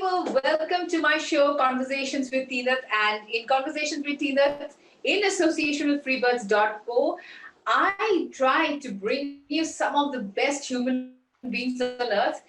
people, welcome to my show, Conversations with Teenath. And in Conversations with Teenath, in association with freebirds.co, I try to bring you some of the best human beings on earth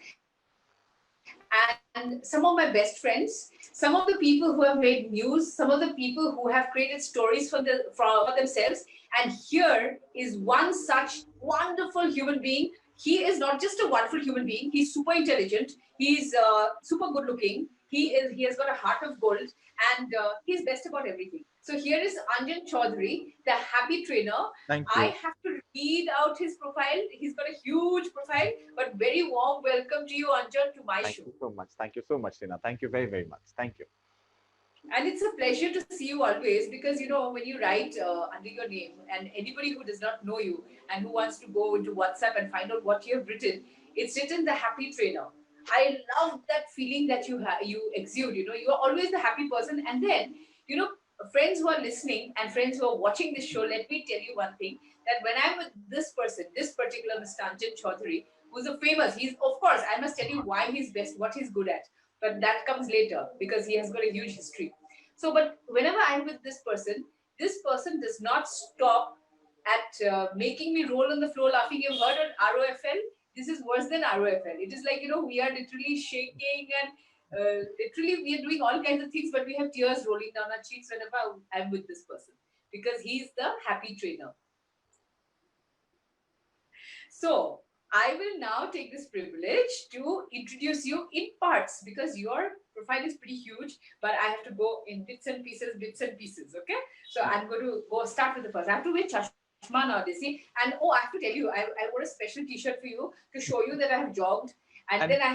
and some of my best friends, some of the people who have made news, some of the people who have created stories for themselves. And here is one such wonderful human being. He is not just a wonderful human being, he's super intelligent, he's super good looking, he has got a heart of gold, and he's best about everything. So here is Anjan Chowdhury, the happy trainer. Thank I you. have to read out his profile. He's got a huge profile, but very warm welcome to you, Anjan, to my Thank show. you so much. Thank you so much, Tina. Thank you very, very much. Thank you. And it's a pleasure to see you always, because you know when you write under your name, and anybody who does not know you and who wants to go into WhatsApp and find out what you have written, it's written the happy trainer. I love that feeling that you exude. You know, you are always the happy person. And then, you know, friends who are listening and friends who are watching this show, let me tell you one thing, that when I'm with this person, this particular Mr. Anjan Chaudhary, who's a famous, he's, of course, I must tell you why he's best, what he's good at. But that comes later because he has got a huge history. So, but whenever I'm with this person does not stop at making me roll on the floor laughing. You've heard of ROFL? This is worse than ROFL. It is like, you know, we are literally shaking and literally we are doing all kinds of things, but we have tears rolling down our cheeks whenever I'm with this person, because he's the happy trainer. So I will now take this privilege to introduce you in parts, because your profile is pretty huge, but I have to go in bits and pieces. Okay. So I'm going to go start with the first. I have to wear chashma nowadays. See, and oh, I have to tell you, I wore a special t-shirt for you to show you that I have jogged, and And then I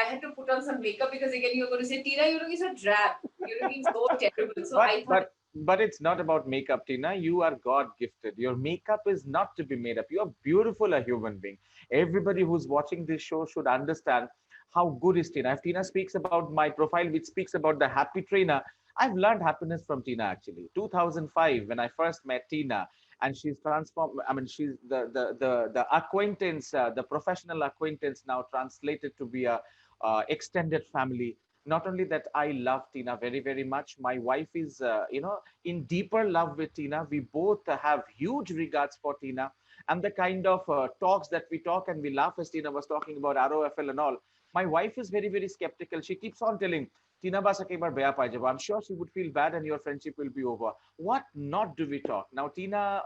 had to put on some makeup, because again you're going to say, Tina, you're looking so drab, you're looking so terrible. So but I thought, but but it's not about makeup, Tina. You are God gifted. Your makeup is not to be made up. You are beautiful, a human being. Everybody who's watching this show should understand how good is Tina. If Tina speaks about my profile, which speaks about the happy trainer, I've learned happiness from Tina actually. 2005, when I first met Tina, and she's transformed. I mean, she's the acquaintance, the professional acquaintance now translated to be a extended family. Not only that, I love Tina very, very much. My wife is, in deeper love with Tina. We both have huge regards for Tina, and the kind of talks that we talk and we laugh, as Tina was talking about ROFL and all. My wife is very, very skeptical. She keeps on telling, Tina bas ekbar beya pai jabo. I'm sure she would feel bad and your friendship will be over. What not do we talk? Now, Tina,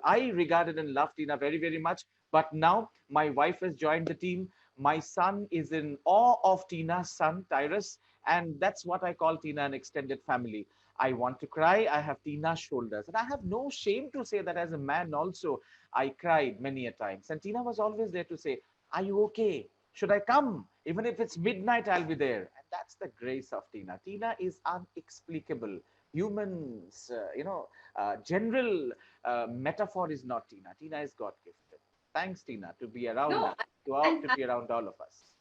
I regarded and loved Tina very, very much. But now my wife has joined the team. My son is in awe of Tina's son, Tyrus, and that's what I call Tina an extended family. I want to cry, I have Tina's shoulders. And I have no shame to say that as a man also, I cried many a times. And Tina was always there to say, are you okay? Should I come? Even if it's midnight, I'll be there. And that's the grace of Tina. Tina is unexplicable. Humans, general metaphor is not Tina. Tina is God gifted. Thanks, Tina, to be around no, us, and to be around all of us.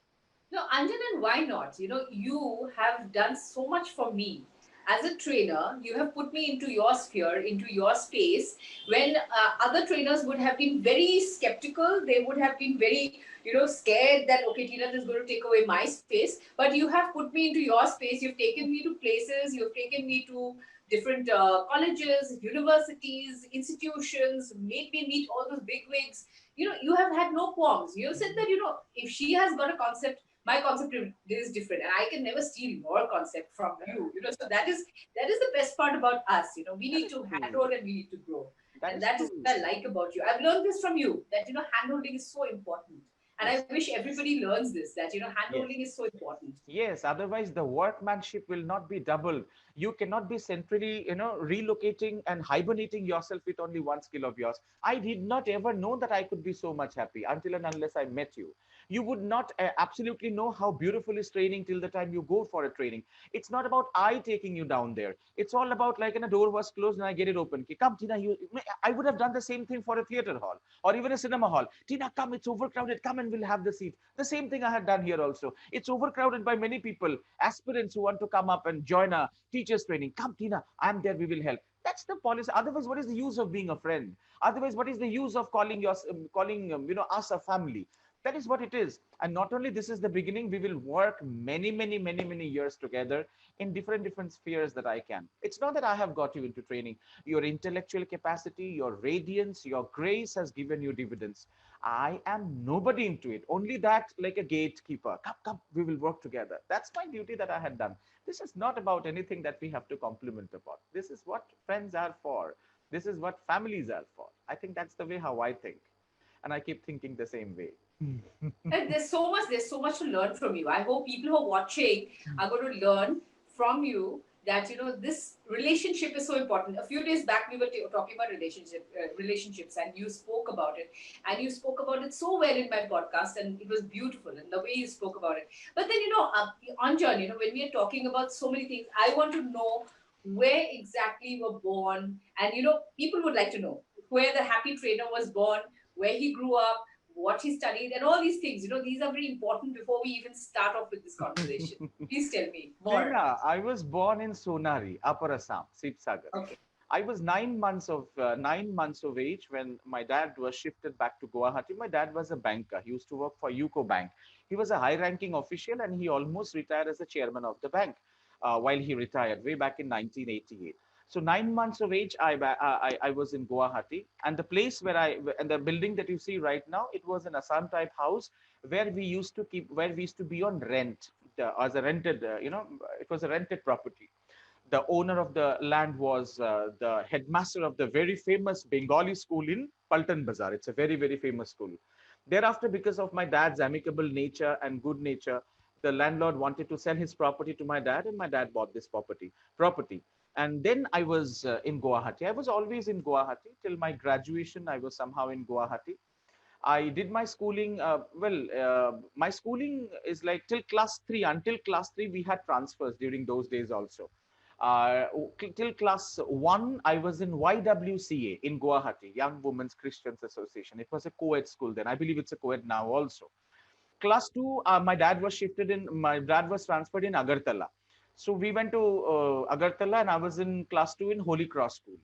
no, Anjan, and why not? You know, you have done so much for me. As a trainer, you have put me into your sphere, into your space, when other trainers would have been very skeptical. They would have been very, you know, scared that, okay, Tina is going to take away my space. But you have put me into your space. You've taken me to places. You've taken me to different colleges, universities, institutions, made me meet all those big wigs. You know, you have had no qualms. You have said that, you know, if she has got a concept, my concept is different, and I can never steal your concept from you. You know, so that is the best part about us. You know, we That need is to true. handhold and we need to grow, That and is that is true. what I like about you. I've learned this from you, that you know handholding is so important, and I Yes. wish everybody learns this, that you know Yes. handholding is so important. Yes, otherwise the workmanship will not be double. You cannot be centrally, relocating and hibernating yourself with only one skill of yours. I did not ever know that I could be so much happy until and unless I met you. You would not absolutely know how beautiful is training till the time you go for a training. It's not about I taking you down there. It's all about like, a door was closed and I get it open. Okay, come, Tina, I would have done the same thing for a theater hall or even a cinema hall. Tina, come, it's overcrowded. Come and we'll have the seat. The same thing I had done here also. It's overcrowded by many people, aspirants who want to come up and join a teacher's training. Come, Tina, I'm there. We will help. That's the policy. Otherwise, what is the use of being a friend? Otherwise, what is the use of calling us a family? That is what it is. And not only this is the beginning, we will work many years together in different spheres that I can. It's not that I have got you into training. Your intellectual capacity, your radiance, your grace has given you dividends. I am nobody into it. Only that, like a gatekeeper. Come, we will work together. That's my duty that I had done. This is not about anything that we have to compliment about. This is what friends are for. This is what families are for. I think that's the way how I think. And I keep thinking the same way. And there's so much to learn from you. I hope people who are watching are going to learn from you that this relationship is so important. A few days back we were talking about relationships, and you spoke about it, and you spoke about it so well in my podcast, and it was beautiful, and the way you spoke about it. But then Anjan, when we are talking about so many things, I want to know where exactly you were born, and people would like to know where the happy trainer was born, where he grew up, what he studied, and all these things. These are very important before we even start off with this conversation. Please tell me more. Tina, I was born in Sonari, Upper Assam, Sibsagar. Okay. I was 9 months of age when my dad was shifted back to Guwahati. My dad was a banker. He used to work for UCO Bank. He was a high-ranking official, and he almost retired as the chairman of the bank while he retired way back in 1988. So 9 months of age, I was in Guwahati, and the place and the building that you see right now, it was an Assam type house where we used to be on rent as a rented, it was a rented property. The owner of the land was the headmaster of the very famous Bengali school in Paltan Bazaar. It's a very famous school. Thereafter, because of my dad's amicable nature and good nature, the landlord wanted to sell his property to my dad, and my dad bought this property. And then I was in Guwahati. I was always in Guwahati till my graduation. I was somehow in Guwahati. I did my schooling. My schooling is like till class three. Until class three, we had transfers during those days also. Uh, till class one, I was in YWCA in Guwahati, Young Women's Christians Association. It was a co-ed school then. I believe it's a co-ed now also. Class two, my dad was transferred in Agartala. So we went to Agartala, and I was in class two in Holy Cross School.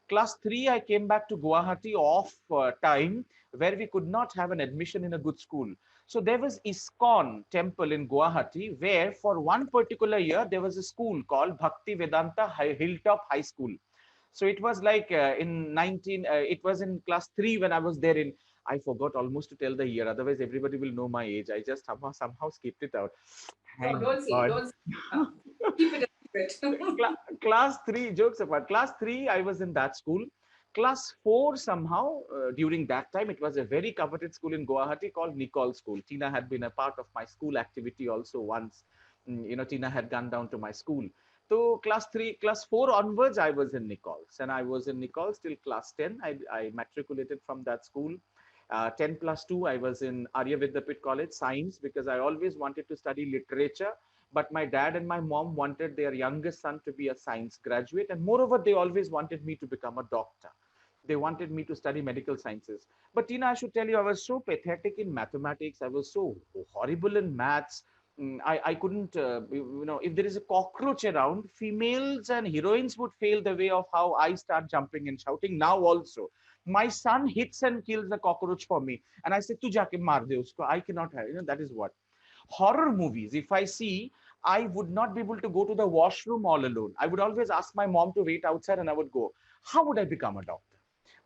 Class three, I came back to Guwahati off time, where we could not have an admission in a good school. So there was ISKCON temple in Guwahati, where for one particular year, there was a school called Bhakti Vedanta Hilltop High School. So it was like it was in class three when I was there in, I forgot almost to tell the year, otherwise everybody will know my age. I just somehow skipped it out. No, Thank don't say, God. don't say. Keep it a secret. Class three, jokes apart, class three, I was in that school. Class four, somehow, during that time, it was a very coveted school in Guwahati called Nicol School. Tina had been a part of my school activity also once. Tina had gone down to my school. So class four onwards, I was in Nichols, and I was in Nichols till class 10. I matriculated from that school. 10 plus 2, I was in Arya Vidyapit College, science, because I always wanted to study literature. But my dad and my mom wanted their youngest son to be a science graduate. And moreover, they always wanted me to become a doctor. They wanted me to study medical sciences. But Tina, I should tell you, I was so pathetic in mathematics. I was so horrible in maths. I couldn't, if there is a cockroach around, females and heroines would fail the way of how I start jumping and shouting now also. My son hits and kills the cockroach for me. And I said, tu jaake maar de usko. I cannot have, that is what. Horror movies, if I see, I would not be able to go to the washroom all alone. I would always ask my mom to wait outside, and I would go. How would I become a doctor?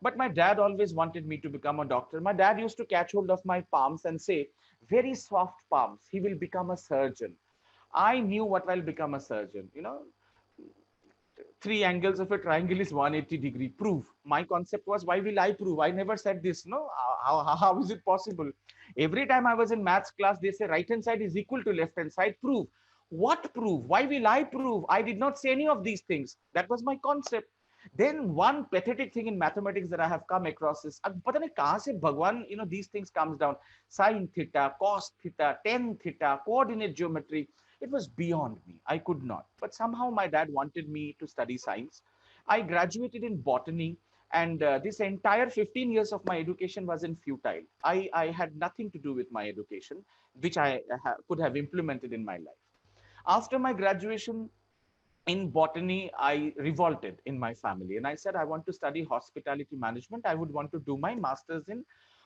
But my dad always wanted me to become a doctor. My dad used to catch hold of my palms and say, very soft palms, he will become a surgeon. I knew what will become a surgeon. Three angles of a triangle is 180-degree. Prove. My concept was, why will I prove? I never said this. No, how is it possible? Every time I was in maths class, they say right hand side is equal to left hand side. Prove. What prove? Why will I prove? I did not say any of these things. That was my concept. Then one pathetic thing in mathematics that I have come across is, pata nahi kahan se Bhagwan, these things comes down. Sine theta, cos theta, tan theta, coordinate geometry. It was beyond me. I could not. But somehow my dad wanted me to study science. I graduated in botany, and this entire 15 years of my education was in futile. I had nothing to do with my education, which I could have implemented in my life. After my graduation in botany, I revolted in my family, and I said, I want to study hospitality management. I would want to do my master's in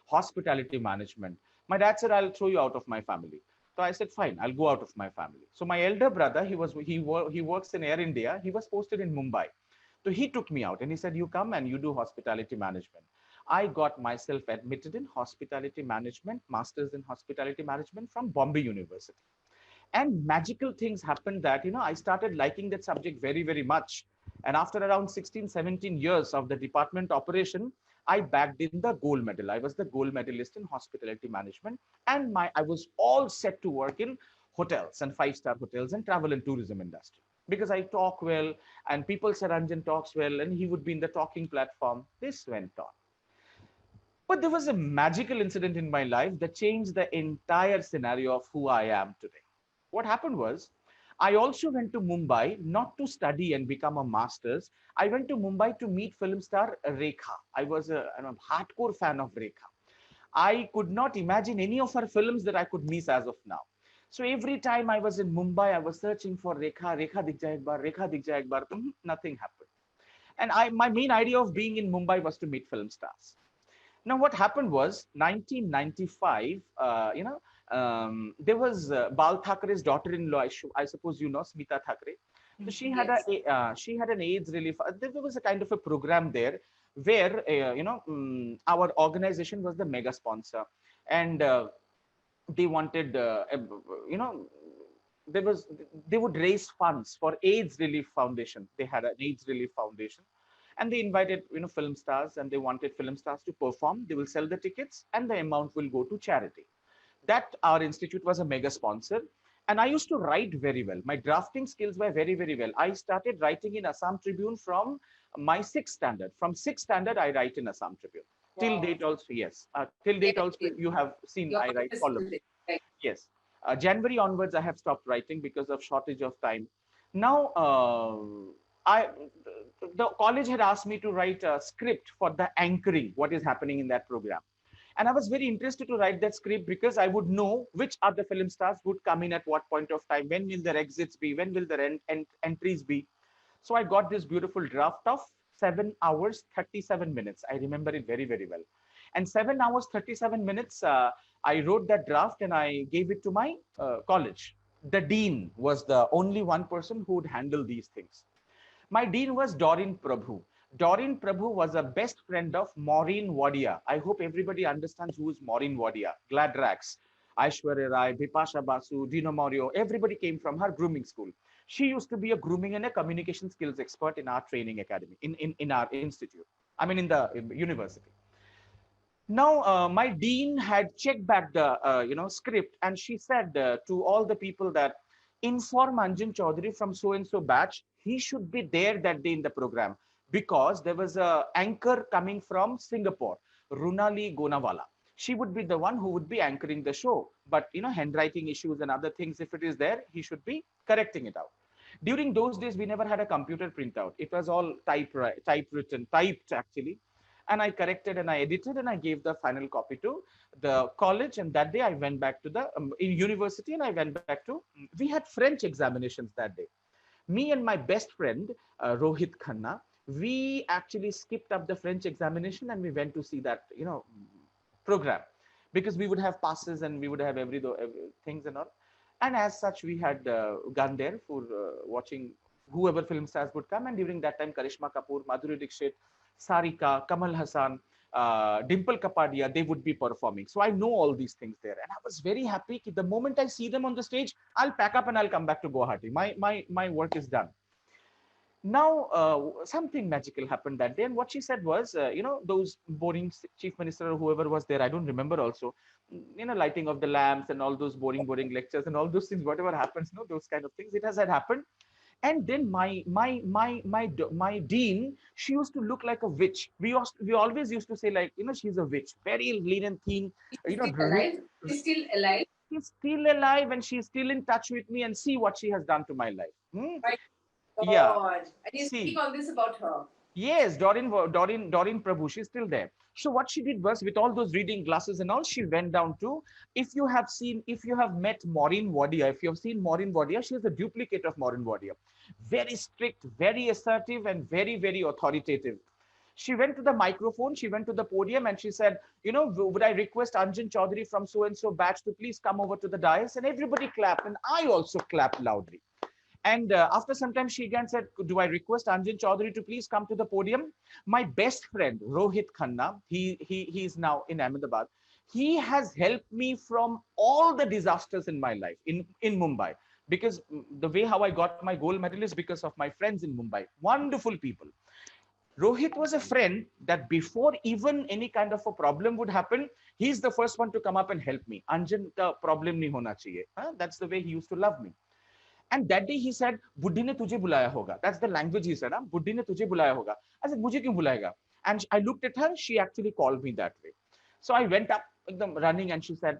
hospitality management. My dad said, I'll throw you out of my family. So I said, fine, I'll go out of my family. So my elder brother, he works in Air India. He was posted in Mumbai. So he took me out and he said, you come and you do hospitality management. I got myself admitted in hospitality management, masters in hospitality management from Bombay University. And magical things happened that, I started liking that subject very, very much. And after around 16, 17 years of the department operation, I bagged in the gold medal. I was the gold medalist in hospitality management. And I was all set to work in hotels and five-star hotels and travel and tourism industry because I talk well and people said Anjan talks well and he would be in the talking platform. This went on. But there was a magical incident in my life that changed the entire scenario of who I am today. What happened was, I also went to Mumbai not to study and become a master's. I went to Mumbai to meet film star Rekha. I was a hardcore fan of Rekha. I could not imagine any of her films that I could miss as of now. So every time I was in Mumbai, I was searching for Rekha, Rekha Dikh Jaye Ek Baar, Rekha Dikh Jaye Ek Baar. Nothing happened. And my main idea of being in Mumbai was to meet film stars. Now, what happened was 1995, there was Bal Thackeray's daughter-in-law, I suppose you know, Smita Thackeray. So Yes. she had an AIDS relief. There was a kind of a program there where, our organization was the mega sponsor. And they wanted, you know, there was, they would raise funds for AIDS Relief Foundation. They had an AIDS Relief Foundation and they invited film stars and they wanted film stars to perform. They will sell the tickets and the amount will go to charity. That our institute was a mega sponsor. And I used to write very well. My drafting skills were very, very well. I started writing in Assam Tribune from my sixth standard. From sixth standard, I write in Assam Tribune. Till Wow. date also, yes. Till date Yes, also, yes. you have seen Your I write is columns. still there. Right. Yes. January onwards, I have stopped writing because of shortage of time. Now, I the college had asked me to write a script for the anchoring, what is happening in that program. And I was very interested to write that script because I would know which other film stars would come in at what point of time, when will their exits be, when will their entries be. So I got this beautiful draft of 7 hours, 37 minutes. I remember it very, very well. And 7 hours, 37 minutes, I wrote that draft and I gave it to my college. The dean was the only one person who would handle these things. My dean was Doreen Prabhu. Doreen Prabhu was a best friend of Maureen Wadia. I hope everybody understands who is Maureen Wadia. Glad Rags, Aishwarya Rai, Bipasha Basu, Dino Morio, everybody came from her grooming school. She used to be a grooming and a communication skills expert in our training academy, in our institute. I mean, in the university. Now, my dean had checked back the script, and she said to all the people that inform Anjan Chowdhury from so and so batch, he should be there that day in the program because there was a anchor coming from Singapore, Runali Gonawala. She would be the one who would be anchoring the show, but handwriting issues and other things, if it is there, he should be correcting it out. During those days, we never had a computer printout. It was all typewritten, typed actually, and I corrected and I edited and I gave the final copy to the college. And that day I went back to the in university and I went back to, we had French examinations that day. Me and my best friend, Rohit Khanna, we actually skipped up the French examination and we went to see that, program because we would have passes and we would have every things and all. And as such, we had gone there for watching whoever film stars would come. And during that time, Karishma Kapoor, Madhuri Dixit, Sarika, Kamal Hassan, Dimple Kapadia, they would be performing. So I know all these things there. And I was very happy. The moment I see them on the stage, I'll pack up and I'll come back to Guwahati. My work is done. Now, something magical happened that day. And what she said was, those boring chief minister or whoever was there, I don't remember also, lighting of the lamps and all those boring lectures and all those things, whatever happens, those kind of things, it has had happened. And then my dean, she used to look like a witch. We always used to say like, she's a witch, very lean and thin, She's still alive. She's still alive. she's still alive and she's still in touch with me and see what she has done to my life. My Yeah, God. And you speak see. all this about her. Yes, Doreen Prabhu, she's still there. So what she did was, with all those reading glasses and all, she went down to, if you have met Maureen Wadia, if you have seen Maureen Wadia, she is a duplicate of Maureen Wadia. Very strict, very assertive, and very, very authoritative. She went to the microphone, she went to the podium, and she said, would I request Anjan Chowdhury from so and so batch to please come over to the dais? And everybody clapped, and I also clapped loudly. And after some time, she again said, do I request Anjan Chowdhury to please come to the podium? My best friend, Rohit Khanna, he is now in Ahmedabad. He has helped me from all the disasters in my life in Mumbai. Because the way how I got my gold medal is because of my friends in Mumbai. Wonderful people. Rohit was a friend that before even any kind of a problem would happen, he's the first one to come up and help me. Anjan, ka problem nahi hona chahiye. That's the way he used to love me. And that day he said, Buddhi ne tujhe bulaya hoga. That's the language he said. Buddhi ne tujhe bulaya hoga. I said, mujhe kyun bulayega? And I looked at her. She actually called me that way. So I went up running, and she said,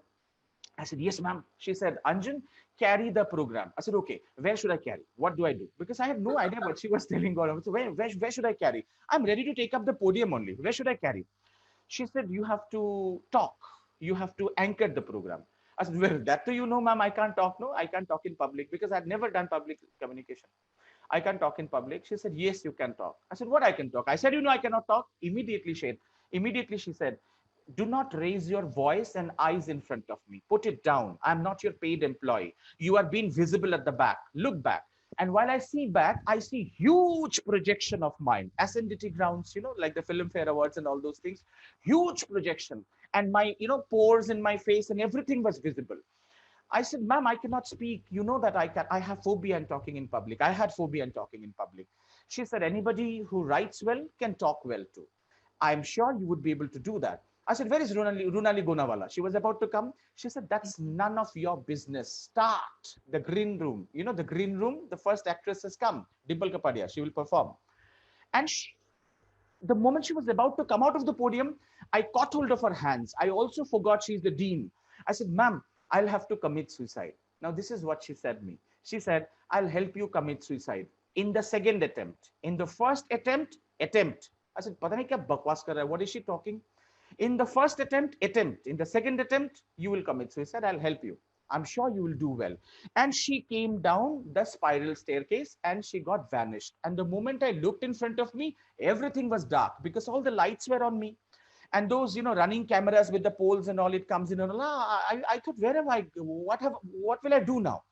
I said, yes, ma'am. She said, Anjan, carry the program. I said, okay, where should I carry? What do I do? Because I had no idea what she was telling God. So where should I carry? I'm ready to take up the podium only. Where should I carry? She said, you have to talk. You have to anchor the program. I said, well, that too, ma'am, I can't talk. No, I can't talk in public because I'd never done public communication. I can talk in public. She said, yes, you can talk. I said, what I can talk? I said, I cannot talk. Immediately she said, do not raise your voice and eyes in front of me. Put it down. I'm not your paid employee. You are being visible at the back. Look back. And while I see back, I see huge projection of mine. Ascendity grounds, like the Filmfare Awards and all those things. Huge projection. And my, pores in my face and everything was visible. I said, ma'am, I cannot speak. You know that I have phobia in talking in public. I had phobia in talking in public. She said, anybody who writes well can talk well too. I'm sure you would be able to do that. I said, where is Runali Gonawala? She was about to come. She said, that's none of your business. Start the green room. The green room, the first actress has come, Dimple Kapadia. She will perform. And the moment she was about to come out of the podium, I caught hold of her hands. I also forgot she's the dean. I said, ma'am, I'll have to commit suicide. Now, this is what she said to me. She said, I'll help you commit suicide in the second attempt. In the first attempt. I said, Pata nahi kya bakwas kar raha hai? What is she talking? In the first attempt. In the second attempt, you will commit suicide. I'll help you. I'm sure you will do well. And she came down the spiral staircase and she got vanished. And the moment I looked in front of me, everything was dark because all the lights were on me. And those, running cameras with the poles and all, it comes in and all. I thought, where am I? What will I do now?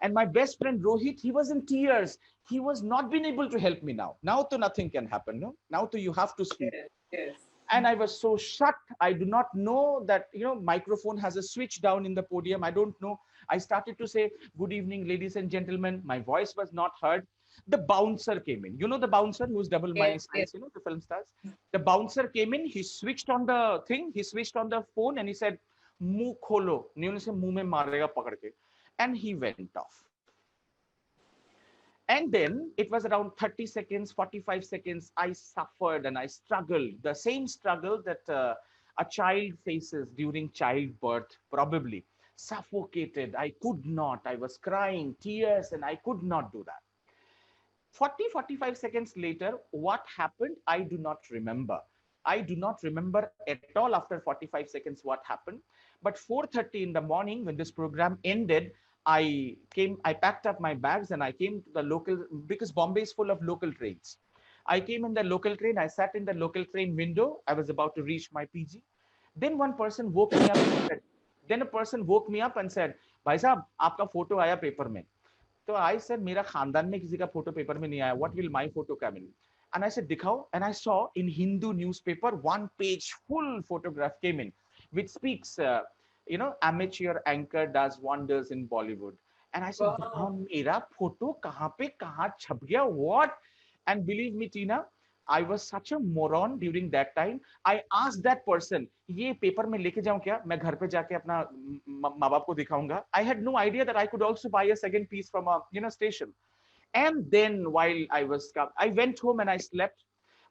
And my best friend Rohit, he was in tears. He was not been able to help me now. Now to nothing can happen. No, now to you have to speak. Yes. And I was so shocked. I do not know that, microphone has a switch down in the podium. I don't know. I started to say, good evening, ladies and gentlemen. My voice was not heard. The bouncer came in. You know the bouncer who's double my size, Yes. the film stars. The bouncer came in. He switched on the thing. He switched on the phone and he said, "Muh kholo." Muh mein marega pakad ke. And he went off. And then it was around 30 seconds, 45 seconds. I suffered and I struggled. The same struggle that a child faces during childbirth, probably. Suffocated. I could not. I was crying, tears, and I could not do that. 45 seconds later, what happened? I do not remember. I do not remember at all after 45 seconds what happened. But 4:30 in the morning, when this program ended, I packed up my bags and I came to the local, because Bombay is full of local trains. I came in the local train. I sat in the local train window. I was about to reach my PG. Then one person woke me up and said, भाई साहब आपका photo आया paper में. So I said, मेरा खानदान में किसी का फोटो पेपर में नहीं आया. What will my photo come in? And I said, दिखाओ. And I saw in Hindu newspaper, one page full photograph came in, which speaks, amateur anchor does wonders in Bollywood. And I said, मेरा photo कहाँ पे कहाँ छप गया? What? And believe me, Tina, I was such a moron during that time. I asked that person, ये paper में लेके जाऊं क्या? मैं घर पे जाके अपना माँ बाप को दिखाऊंगा. I had no idea that I could also buy a second piece from a station. And then while I went home and I slept.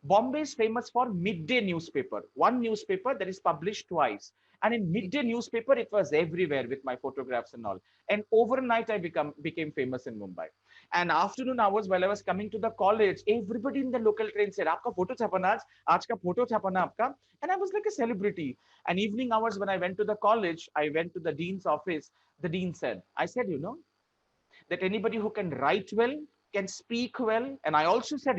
Bombay is famous for midday newspaper. One newspaper that is published twice. And in midday newspaper, it was everywhere with my photographs and all. And overnight, I became famous in Mumbai. And afternoon hours, while I was coming to the college, everybody in the local train said, "Aapka photo chapana aaj ka photo chapana aapka." And I was like a celebrity. And evening hours, when I went to the college, I went to the dean's office. The dean said, that anybody who can write well, can speak well. And I also said,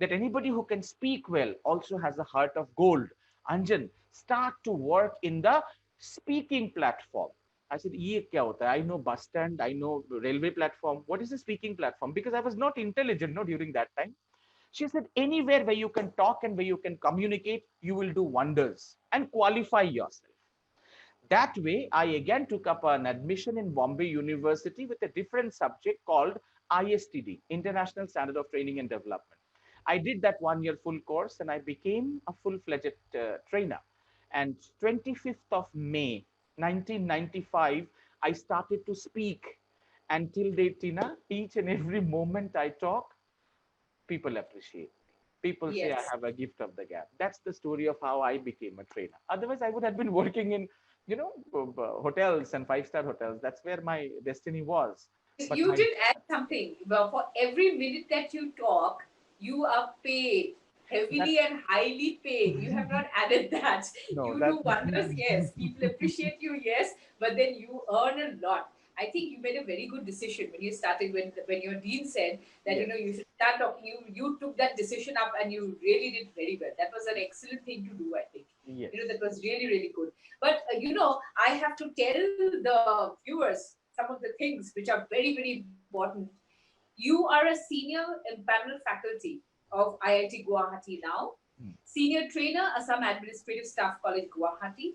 that anybody who can speak well also has a heart of gold. Anjan, start to work in the speaking platform. I said, ye kya hota hai? I know bus stand, I know railway platform. What is the speaking platform? Because I was not intelligent, no, during that time. She said, anywhere where you can talk and where you can communicate, you will do wonders and qualify yourself. That way, I again took up an admission in Bombay University with a different subject called ISTD, International Standard of Training and Development. I did that 1 year full course and I became a full-fledged trainer. And 25th of May, 1995, I started to speak. Until date, Tina, each and every moment I talk, people appreciate me. People say I Yes. have a gift of the gap. That's the story of how I became a trainer. Otherwise, I would have been working in, hotels and five-star hotels. That's where my destiny was. Yes, But you my did add something. Well, for every minute that you talk, you are paid that heavily and highly paid. You have not added that. no, You that do wonders, yes. People appreciate you, yes, but then you earn a lot. I think you made a very good decision when you started. When your dean said that yes, you should start talking, you took that decision up and you really did very well. That was an excellent thing to do. I think yes, that was really good. But I have to tell the viewers some of the things which are very important. You are a senior empaneled faculty of IIT Guwahati now, mm, senior trainer, Assam Administrative Staff College Guwahati,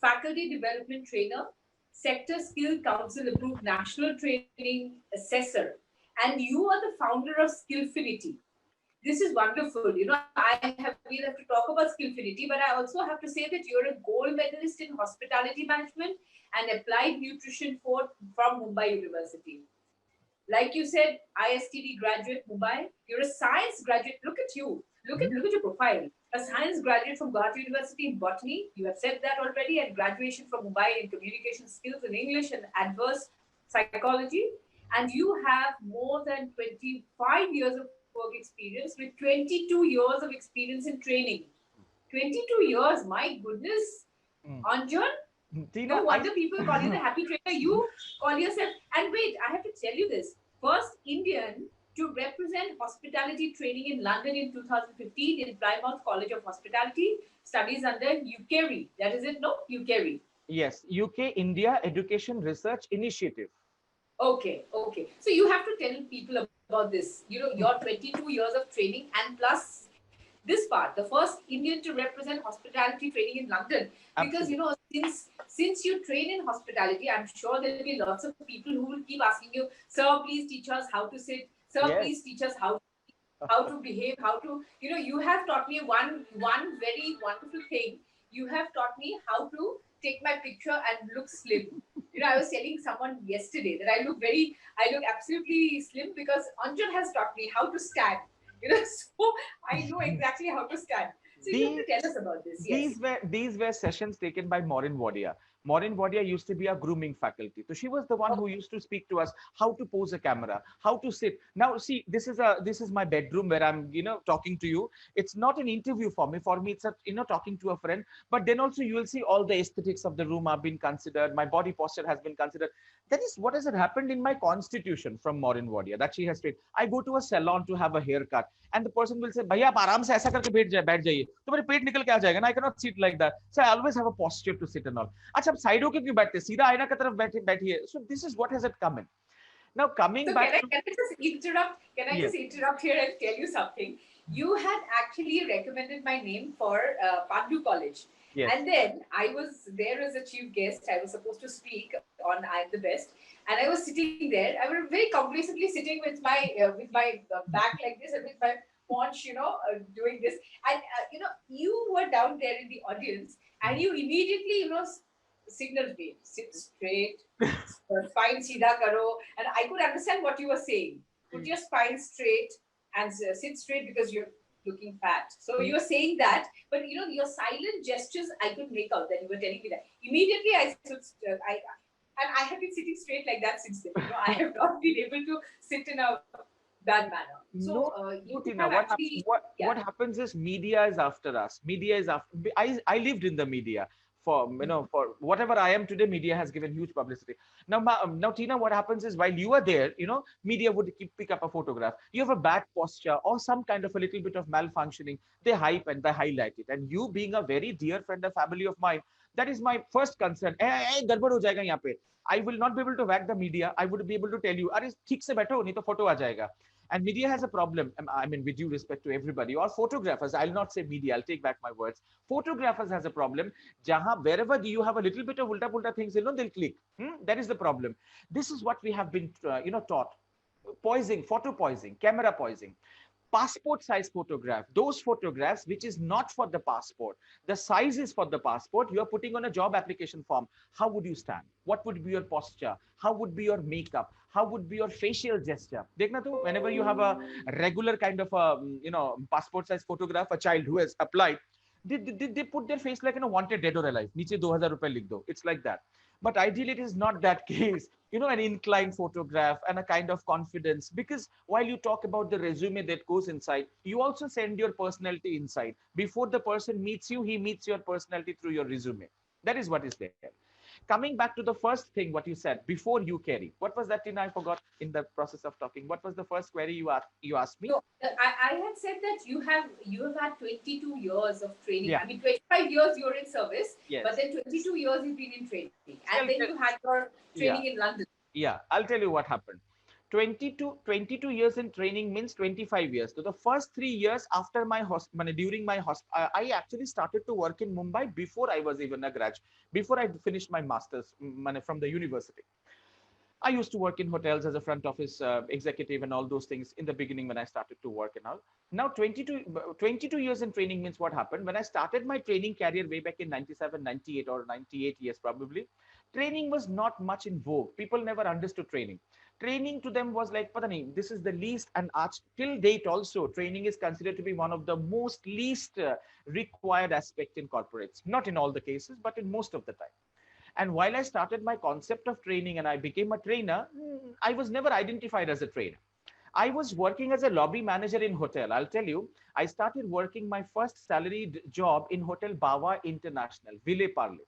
faculty development trainer, sector skill council approved national training assessor, and you are the founder of Skillfinity. This is wonderful. We'll have to talk about Skillfinity, but I also have to say that you're a gold medalist in hospitality management and applied nutrition from Mumbai University. Like you said, ISTD graduate Mumbai. You're a science graduate. Look at you. mm, Look at your profile. A science graduate from Guwahati University in Botany. You have said that already, and graduation from Mumbai in communication skills in English and adverse psychology. And you have more than 25 years of work experience with 22 years of experience in training. 22 years, my goodness. mm. Anjan, no Tina, wonder people call you the happy trainer. You call yourself. And wait, I have to tell you this. First Indian to represent hospitality training in London in 2015 in Plymouth College of Hospitality, studies under UKIERI. That is it, no? UKIERI. yes, UK India Education Research Initiative. Okay. So you have to tell people about this. Your Mm, 22 years of training and plus this part, the first Indian to represent hospitality training in London. Because absolutely. since you train in hospitality, I'm sure there'll be lots of people who will keep asking you, "Sir, please teach us how to sit. Sir, Yes. please teach us how to behave, how to." You have taught me one very wonderful thing. You have taught me how to take my picture and look slim. I was telling someone yesterday that I look absolutely slim because Anjan has taught me how to stand. So I know exactly how to stand. So you have The to tell us about this. Yes. these were sessions taken by Maureen Wadia. Maureen Wadia used to be a grooming faculty. So she was the one who used to speak to us how to pose a camera, how to sit. Now see, this is my bedroom where I'm talking to you. It's not an interview for me. For me, it's a talking to a friend. But then also you will see all the aesthetics of the room have been considered. My body posture has been considered. That is what has happened in my constitution from Maureen Wadia that she has said. I go to a salon to have a haircut and the person will say, भैया आप आराम से ऐसा करके बैठ जाइए तो मेरे पेट निकल के आ जाएगा ना. I cannot sit like that. So I always have a posture to sit and all. अच्छा आप साइडों के क्यों बैठते सीधा आईना की तरफ बैठिए. So this is what has it come in. Now coming So back to can I just interrupt? Can I yes, just interrupt here and tell you something? You had actually recommended my name for Pandu College. yes, And then I was there as a chief guest. I was supposed to speak on I Am the Best, and I was sitting there. I was very complacently sitting with my back like this and with my paunch, doing this. And you were down there in the audience, and you immediately, signaled me, sit straight, spine seedha karo, and I could understand what you were saying. Put your spine straight and sit straight because you're looking fat. So you were saying that, but your silent gestures I could make out that you were telling me that. Immediately I stood, and I have been sitting straight like that since then. I have not been able to sit in a bad manner. So no, you no, Tina. have actually, What yeah. happens is media is after us. Media is after. I lived in the media. for for whatever I am today. Media has given huge publicity. Now, now Tina, what happens is while you are there, media would pick up a photograph. You have a bad posture or some kind of a little bit of malfunctioning. They hype and they highlight it. And you being a very dear friend, a family of mine, that is my first concern. गड़बड़ हो जाएगा यहाँ पे. I will not be able to whack the media. I would be able to tell you, अरे ठीक से बैठो नहीं तो फोटो आ जाएगा. And media has a problem. I mean, with due respect to everybody, or photographers, I'll not say media, I'll take back my words. Photographers has a problem. Jahan, wherever you have a little bit of ulta pulta things, they'll click. That is the problem. This is what we have been, taught. Poisoning, photo poisoning, camera poisoning. Passport size photograph, those photographs which is not for the passport, the size is for the passport, you are putting on a job application form. How would you stand? What would be your posture? How would be your makeup? How would be your facial gesture? Dekhna tu, whenever you have a regular kind of a passport size photograph, a child who has applied, they put their face like wanted dead or alive. Niche 2000 rupees likh do. It's like that. But ideally, it is not that case. An inclined photograph and a kind of confidence. Because while you talk about the resume that goes inside, you also send your personality inside. Before the person meets you, he meets your personality through your resume. That is what is there. Coming back to the first thing, what you said before UKIERI. What was that, Tina? I forgot in the process of talking. What was the first query you asked me? So I had said that you have had 22 years of training. Yeah. I mean, 25 years you're in service, Yes. but then 22 years you've been in training, and then you had your training in London. Yeah, I'll tell you what happened. 22 years in training means 25 years. So the first 3 years after during my I actually started to work in Mumbai before I was even a graduate, before I finished my master's from the university. I used to work in hotels as a front office executive and all those things in the beginning when I started to work and all. Now 22 years in training means what happened when I started my training career way back in 97, 98 or 98 years probably. Training was not much in vogue. People never understood training. Training to them was like, pata nahi, this is the least, and till date also, training is considered to be one of the most least required aspect in corporates. Not in all the cases, but in most of the time. And while I started my concept of training and I became a trainer, I was never identified as a trainer. I was working as a lobby manager in hotel. I'll tell you, I started working my first salaried job in Hotel Bawa International, Ville Parle.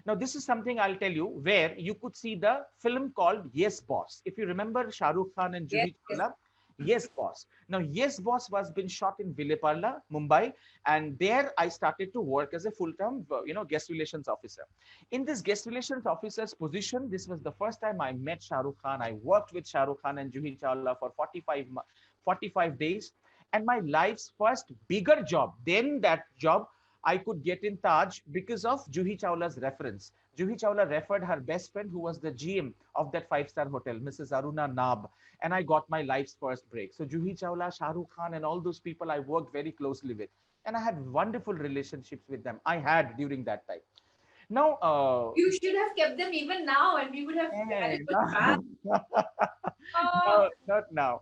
Now, this is something I'll tell you where you could see the film called Yes Boss. If you remember Shah Rukh Khan and Juhi Chawla, Yes Boss. Now, Yes Boss was been shot in Ville Parle, Mumbai, and there I started to work as a full-time, guest relations officer. In this guest relations officer's position, this was the first time I met Shah Rukh Khan. I worked with Shah Rukh Khan and Juhi Chawla for 45 days. And my life's first bigger job, then that job, I could get in Taj because of Juhi Chawla's reference. Juhi Chawla referred her best friend who was the GM of that five-star hotel, Mrs. Aruna Nab. And I got my life's first break. So Juhi Chawla, Shah Rukh Khan and all those people I worked very closely with. And I had wonderful relationships with them. I had during that time. Now, you should have kept them even now, and we would have had a good time. No, not now.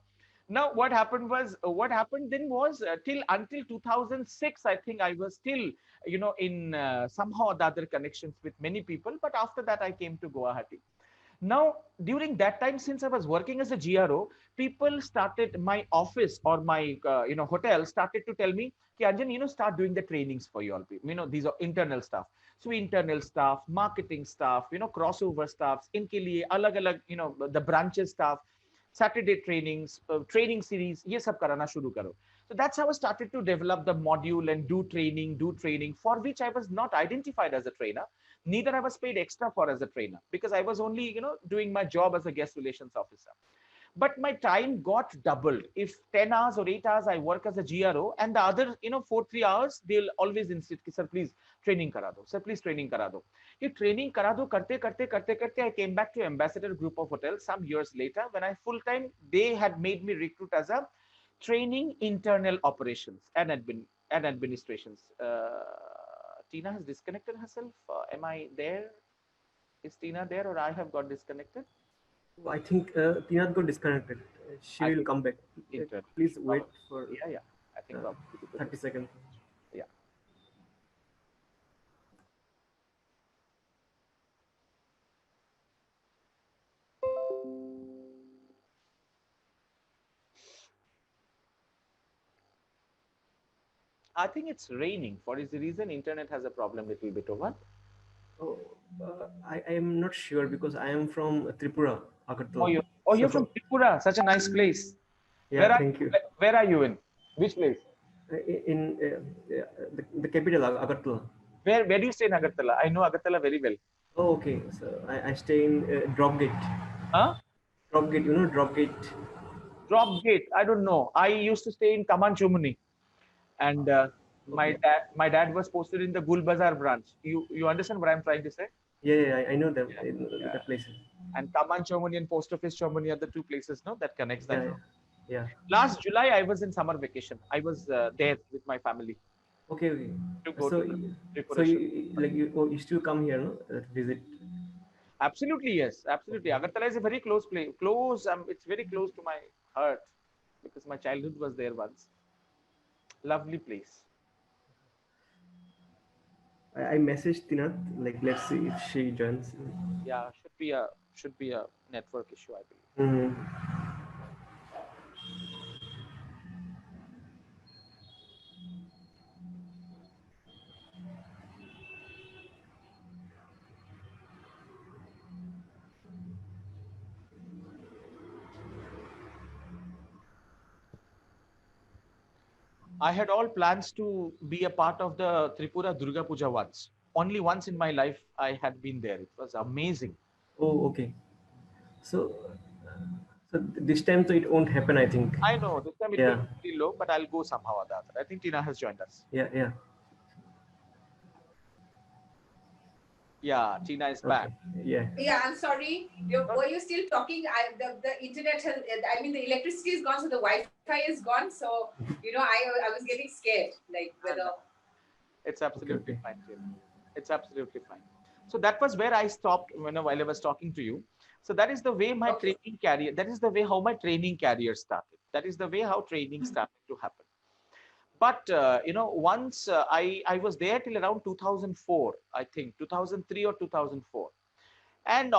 Now, what happened then was till until 2006, I think I was still, in somehow or the other connections with many people. But after that, I came to Guwahati. Now, during that time, since I was working as a GRO, people started, my office or my, hotel started to tell me, Anjan, start doing the trainings for you all people. These are internal stuff. So internal staff, marketing staff, crossover staffs, inke liye alag alag, the branches staff, Saturday trainings, training series, ye sab karana shuru karo. So that's how I started to develop the module and do training for which I was not identified as a trainer. Neither I was paid extra for as a trainer because I was only, doing my job as a guest relations officer. But my time got doubled. If 10 hours or 8 hours I work as a GRO and the other, 3 hours, they'll always insist, sir, please training kara do. Sir, please training kara do. Ye training kara do, karte, I came back to Ambassador Group of Hotels some years later when I full time, they had made me recruit as a training internal operations and administrations. Tina has disconnected herself. Am I there? Is Tina there or I have got disconnected? I think Tina got disconnected. She will come back. Please wait for I think 30 seconds. Yeah. I think it's raining. What is the reason? Internet has a problem little bit over. Oh, I am not sure because I am from Tripura, Oh, Agartala. you're from So Tripura. Such a nice place. yeah, thank you. Where are you in? Which place? In the capital, Agartala. Where do you stay in Agartala? I know Agartala very well. Oh, okay. So I stay in Dropgate. Huh? Dropgate, you know Dropgate. Drop Gate. I don't know. I used to stay in Kamanchomuni, and Okay. my dad was posted in the Gul Bazar branch. You understand what I'm trying to say? Yeah, yeah, I know them. Yeah. I know Yeah. the place. And Kamanchomuni and Post Office Chomuni are the two places, no, that connects that Yeah, road. yeah. Last July, I was in summer vacation. I was there with my family Okay, okay. to go So, to the so Tripura. you like you still come here, no? Visit. Absolutely, yes, absolutely. Okay. Agartala is a very close place. Close, it's very close to my heart because my childhood was there once. Lovely place. I messaged Tinat. Like, let's see if she joins. Yeah, should be a network issue, I believe. Mm-hmm. I had all plans to be a part of the Tripura Durga Puja once. Only once in my life I had been there. It was amazing. Oh, okay. So, so this time, so it won't happen. I think. I know this time it will Yeah, be pretty low, but I'll go somehow or the other. I think Tina has joined us. yeah, yeah. Yeah, Tina is back. Okay. Yeah. Yeah, I'm sorry. Were you still talking? The internet has, I mean, the electricity is gone, so the Wi-Fi is gone. So, I was getting scared, like And whether. it's Okay, absolutely okay. fine, Tina. It's absolutely fine. So that was where I stopped while I was talking to you. So that is the way my Okay. training career, that is the way how my training career started. That is the way how training started to happen. But once I was there till around 2004, I think 2003 or 2004, and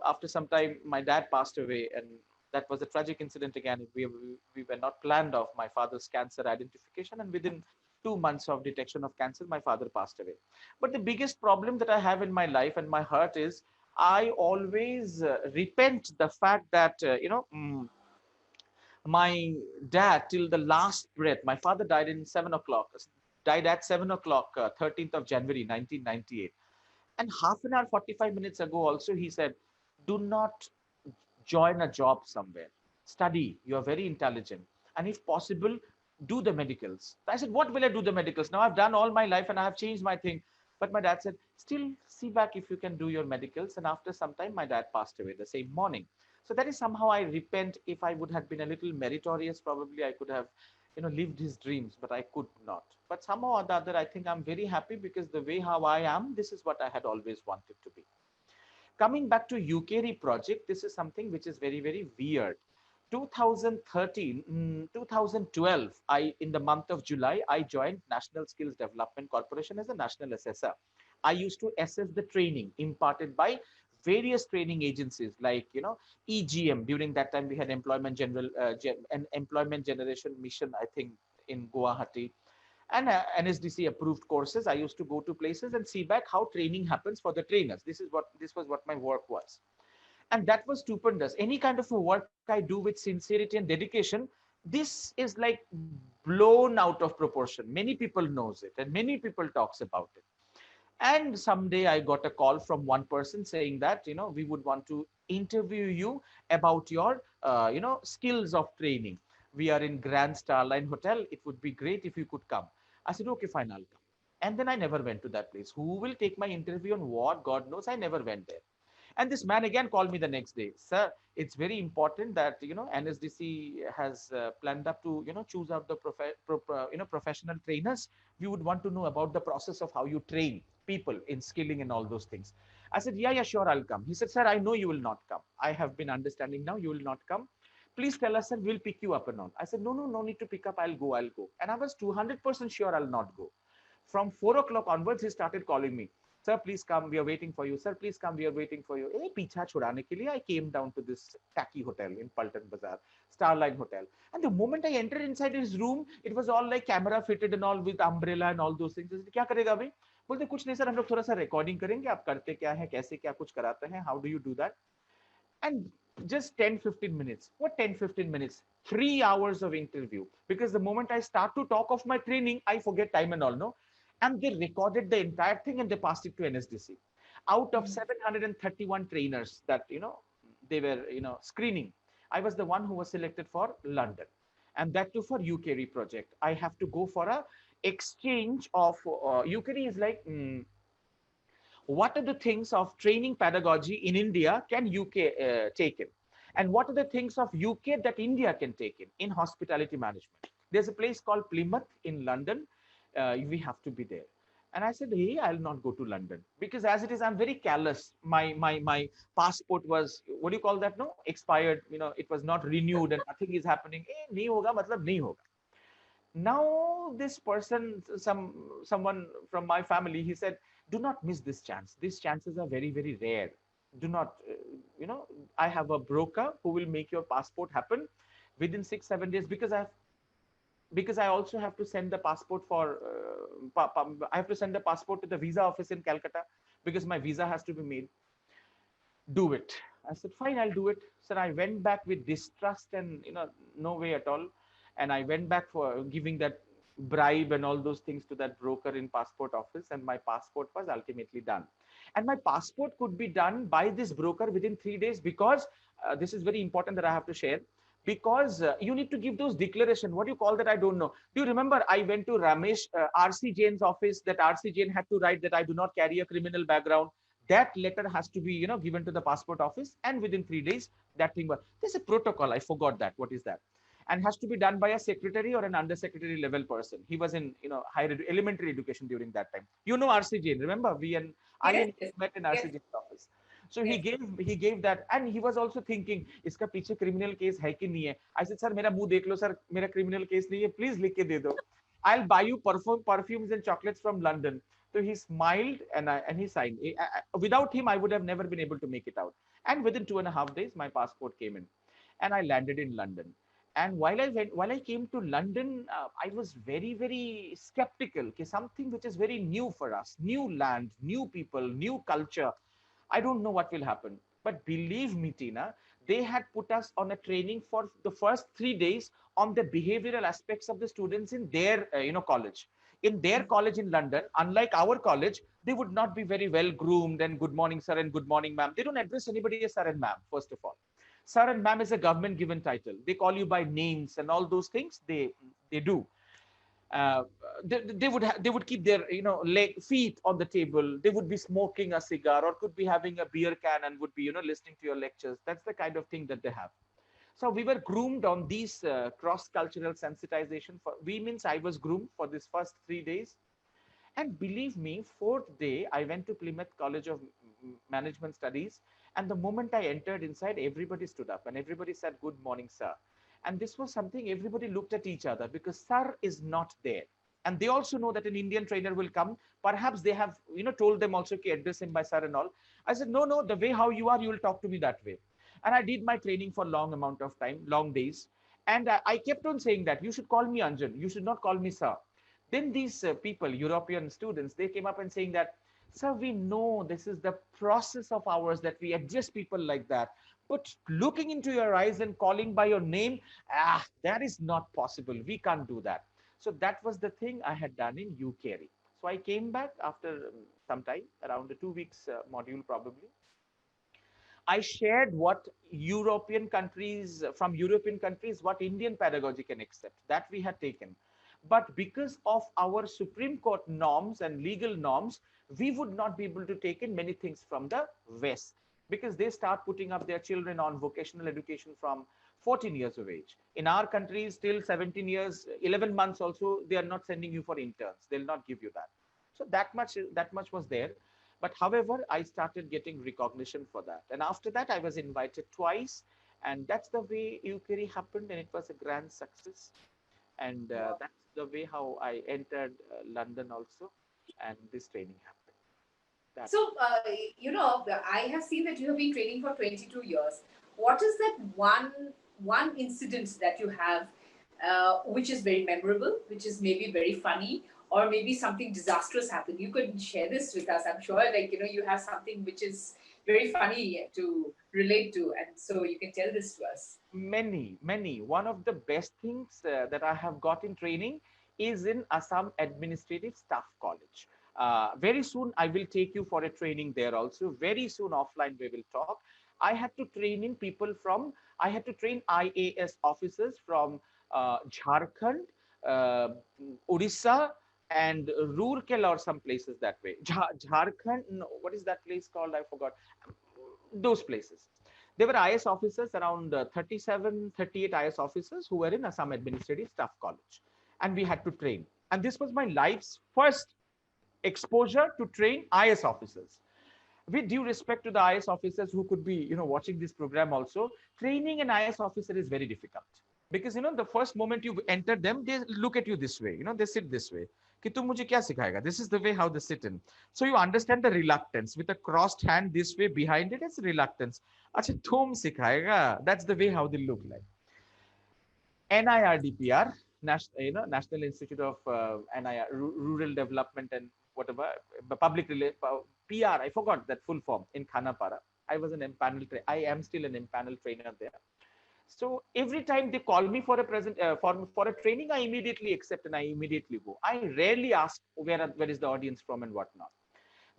after some time my dad passed away, and that was a tragic incident again. We were not planned of my father's cancer identification, and within 2 months of detection of cancer, my father passed away. But the biggest problem that I have in my life and my heart is I always repent the fact that my dad till the last breath. My father died in 7 o'clock, died at 7 o'clock, 13th of January, 1998. And half an hour, 45 minutes ago, also, he said, do not join a job somewhere. Study. You are very intelligent. And if possible, do the medicals. I said, what will I do the medicals? Now I've done all my life and I have changed my thing. But my dad said, still see back if you can do your medicals. And after some time, my dad passed away the same morning. So that is somehow I repent. If I would have been a little meritorious, probably I could have, lived his dreams, but I could not. But somehow or the other, I think I'm very happy because the way how I am, this is what I had always wanted to be. Coming back to UKIERI project, this is something which is very, very weird. 2013, 2012, in the month of July, I joined National Skills Development Corporation as a national assessor. I used to assess the training imparted by various training agencies like, EGM. During that time, we had an employment generation mission, I think, in Guwahati, and NSDC approved courses. I used to go to places and see back how training happens for the trainers. This was what my work was. And that was stupendous. Any kind of a work I do with sincerity and dedication, this is like blown out of proportion. Many people knows it and many people talks about it. And someday I got a call from one person saying that, we would want to interview you about your, skills of training. We are in Grand Starline Hotel. It would be great if you could come. I said, okay, fine, I'll come. And then I never went to that place. Who will take my interview on what? God knows. I never went there. And this man again called me the next day. Sir, it's very important that, NSDC has planned up to, choose out the professional trainers. We would want to know about the process of how you train people in skilling and all those things. I said, yeah, sure, I'll come. He said, sir, I know you will not come. I have been understanding now you will not come. Please tell us, sir, we'll pick you up and all. I said, no need to pick up. I'll go. And I was 200% sure I'll not go. From 4 o'clock onwards, he started calling me. Sir, please come, we are waiting for you. Sir, please come, we are waiting for you. Picha chhodane ke liye, I came down to this tacky hotel in Paltan Bazaar, Starline Hotel. And the moment I entered inside his room, it was all like camera fitted and all with umbrella and all those things. क्या करेगा भाई? बोलते कुछ नहीं sir, हम लोग थोड़ा सा रिकॉर्डिंग करेंगे, आप करते क्या है, कैसे क्या कुछ कराते हैं, how do you do that? And just 10-15 minutes. What 10-15 minutes? 3 hours of interview. Because the moment I start to talk of my training, I forget time and all, no? And they recorded the entire thing and they passed it to NSDC. Out of 731 trainers that, they were, screening, I was the one who was selected for London. And that too for UKIERI project. I have to go for a exchange of, UKIERI is like, what are the things of training pedagogy in India can UK take in? And what are the things of UK that India can take in hospitality management? There's a place called Plymouth in London. We have to be there. And I said, hey, I'll not go to London because as it is, I'm very callous. My passport was, what do you call that? No, expired. It was not renewed and nothing is happening. Nahi hoga, matlab nahi hoga. Now this person, someone from my family, he said, do not miss this chance. These chances are very, very rare. Do not, I have a broker who will make your passport happen within 6-7 days because I also have to send the passport for, I have to send the passport to the visa office in Calcutta because my visa has to be made. Do it. I said, fine, I'll do it. So I went back with distrust and, no way at all. And I went back for giving that bribe and all those things to that broker in passport office. And my passport was ultimately done. And my passport could be done by this broker within 3 days because this is very important that I have to share. Because you need to give those declaration. What do you call that? I don't know. Do you remember I went to Ramesh, RC Jain's office, that RC Jain had to write that I do not carry a criminal background. That letter has to be, given to the passport office. And within 3 days, that thing was, there's a protocol. I forgot that. What is that? And has to be done by a secretary or an undersecretary level person. He was in, higher elementary education during that time. RC Jain, remember? We and I Yes, yes, met in RC yes. Jain's office. So Yes. he gave that, and he was also thinking, iska piche criminal case hai ki nahi hai? I said, sir, mera muh dekh lo, sir, mera criminal case nahi hai. Please likh ke de do. I'll buy you perfumes and chocolates from London. So he smiled and he signed. Without him, I would have never been able to make it out. And within 2.5 days, my passport came in, and I landed in London. And while I came to London, I was very, very skeptical. Okay, something which is very new for us, new land, new people, new culture. I don't know what will happen. But believe me, Tina, they had put us on a training for the first 3 days on the behavioral aspects of the students in their, college. In their college in London, unlike our college, they would not be very well groomed and good morning, sir, and good morning, ma'am. They don't address anybody as sir and ma'am, first of all. Sir and ma'am is a government given title. They call you by names and all those things. They do. Uh, they would keep their feet on the table. They would be smoking a cigar or could be having a beer can and would be listening to your lectures. That's the kind of thing that they have. So we were groomed on these cross-cultural sensitization. We means I was groomed for this first 3 days. And believe me, fourth day, I went to Plymouth College of Management Studies. And the moment I entered inside, everybody stood up and everybody said, good morning, sir. And this was something everybody looked at each other because sir is not there. And they also know that an Indian trainer will come. Perhaps they have, told them also to address him by sir and all. I said, no, the way how you are, you will talk to me that way. And I did my training for long amount of time, long days. And I kept on saying that you should call me Anjan. You should not call me sir. Then these people, European students, they came up and saying that, sir, we know this is the process of ours that we adjust people like that. But looking into your eyes and calling by your name, that is not possible. We can't do that. So that was the thing I had done in UKIERI. So I came back after some time, around a 2 weeks module probably. I shared what from European countries, what Indian pedagogy can accept. That we had taken. But because of our Supreme Court norms and legal norms, we would not be able to take in many things from the West because they start putting up their children on vocational education from 14 years of age. In our countries, till 17 years, 11 months also, they are not sending you for interns. They'll not give you that. So that much was there. But however, I started getting recognition for that. And after that, I was invited twice. And that's the way UKIERI happened. And it was a grand success. And that's the way how I entered London also. And this training happened. So, I have seen that you have been training for 22 years. What is that one incident that you have, which is very memorable, which is maybe very funny, or maybe something disastrous happened? You could share this with us. I'm sure, you have something which is very funny to relate to, and so you can tell this to us. Many. One of the best things that I have got in training is in Assam Administrative Staff College. Very soon I will take you for a training there also. Very soon offline we will talk. I had to train in people from, I had to train IAS officers from Jharkhand, uh, Odisha, and Roorkela or some places that way. Jharkhand, no, what is that place called? I forgot. Those places. There were IS officers, around 37, 38 IS officers who were in Assam Administrative Staff College. And we had to train. And this was my life's first exposure to train IS officers. With due respect to the IS officers who could be, watching this program also, training an IS officer is very difficult. Because, the first moment you enter them, they look at you this way, they sit this way. कि तुम मुझे क्या सिखाएगा? This is the way how they sit in. So you understand the reluctance. With a crossed hand this way behind it, it's reluctance. अच्छा तुम सिखाएगा? That's the way how they look like. NIRDPR, National Institute of NIR, Rural Development and whatever, public PR, I forgot that full form, in Khanapara. I was an empaneled trainer. I am still an empaneled trainer there. So every time they call me for a for a training, I immediately accept and I immediately go. I rarely ask where is the audience from and whatnot.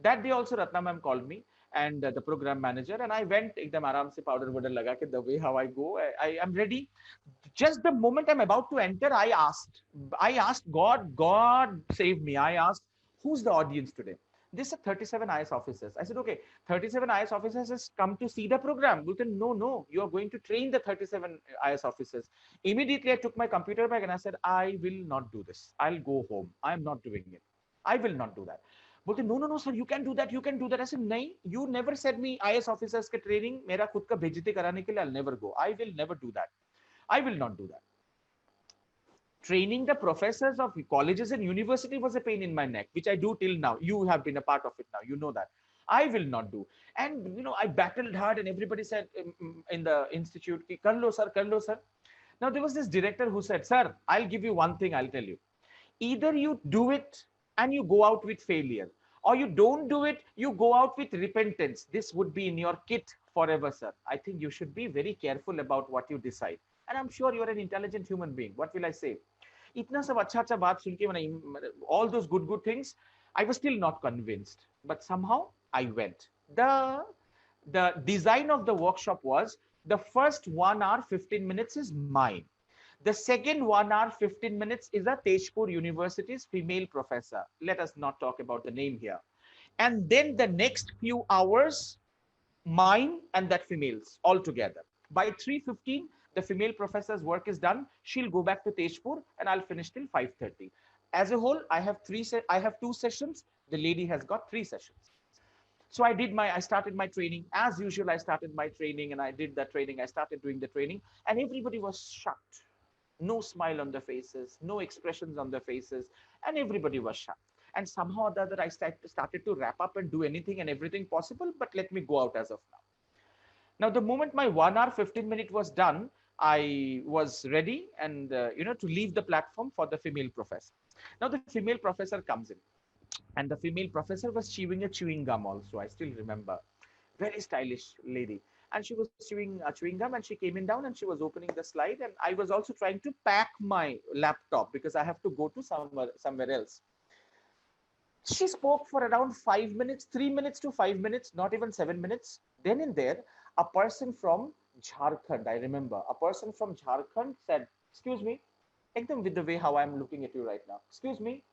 That day also Ratna ma'am called me and the program manager, and I went ekdam aaram se powder water laga ke the way how I go, I am ready. Just the moment I'm about to enter, I asked God save me. I asked, who's the audience today? They said 37 IS officers. I said, okay, 37 IS officers has come to see the program. We said, no, you are going to train the 37 IS officers. Immediately, I took my computer bag and I said, I will not do this. I'll go home. I'm not doing it. I will not do that. But no, sir, you can do that. You can do that. I said, nahin, you never said me IS officers ke training, mera khud ka bhejti karane ke liye, I'll never go. I will never do that. I will not do that. Training the professors of colleges and university was a pain in my neck, which I do till now. You have been a part of it now. You know that. I will not do. And, I battled hard and everybody said in the institute, kar lo, sir, kar lo, sir. Now, there was this director who said, sir, I'll give you one thing, I'll tell you. Either you do it and you go out with failure, or you don't do it, you go out with repentance. This would be in your kit forever, sir. I think you should be very careful about what you decide. And I'm sure you're an intelligent human being. What will I say? Itna sab acha baat sun ke, all those good things, I was still not convinced. But somehow I went. The design of the workshop was, the first 1 hour, 15 minutes is mine. The second 1 hour, 15 minutes is a Tezpur University's female professor. Let us not talk about the name here. And then the next few hours, mine and that female's all together. By 3:15, the female professor's work is done. She'll go back to Tezpur and I'll finish till 5:30. As a whole, I have 2 sessions. The lady has got 3 sessions. So I started my training. As usual, I started my training and I did the training. I started doing the training and everybody was shocked. No smile on their faces, no expressions on their faces, and everybody was shocked. And somehow or the other, I started to wrap up and do anything and everything possible, but let me go out as of now. Now, the moment my 1 hour, 15 minute was done, I was ready and, to leave the platform for the female professor. Now, the female professor comes in and the female professor was chewing a chewing gum also. I still remember. Very stylish lady. And she was chewing gum and she came in down and she was opening the slide. And I was also trying to pack my laptop because I have to go to somewhere else. She spoke for around 5 minutes, 3 minutes to 5 minutes, not even 7 minutes. Then and there, a person from Jharkhand, I remember, a person from Jharkhand said, excuse me, take them with the way how I'm looking at you right now. Excuse me,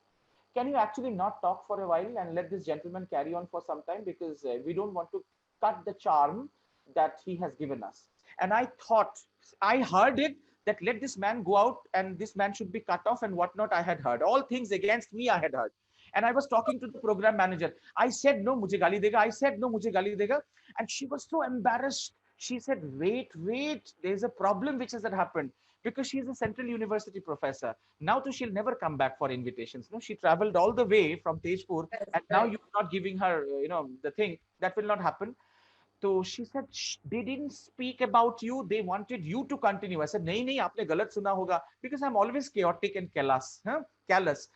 can you actually not talk for a while and let this gentleman carry on for some time, because we don't want to cut the charm that he has given us. And I thought, I heard it, that let this man go out and this man should be cut off and whatnot. I had heard all things against me. I had heard. And I was talking to the program manager. I said, no, mujhe gali dega. I said, no, mujhe gali dega. And she was so embarrassed. She said, wait, there's a problem which has happened. because she is a Central University professor. Now to she'll never come back for invitations. No, she traveled all the way from Tejpur, and now Right. you're not giving her, the thing. That will not happen. So she said, they didn't speak about you. They wanted you to continue. I said, nahi, nahi, aapne galat suna hoga. Because I'm always chaotic and callous. Huh? Callous.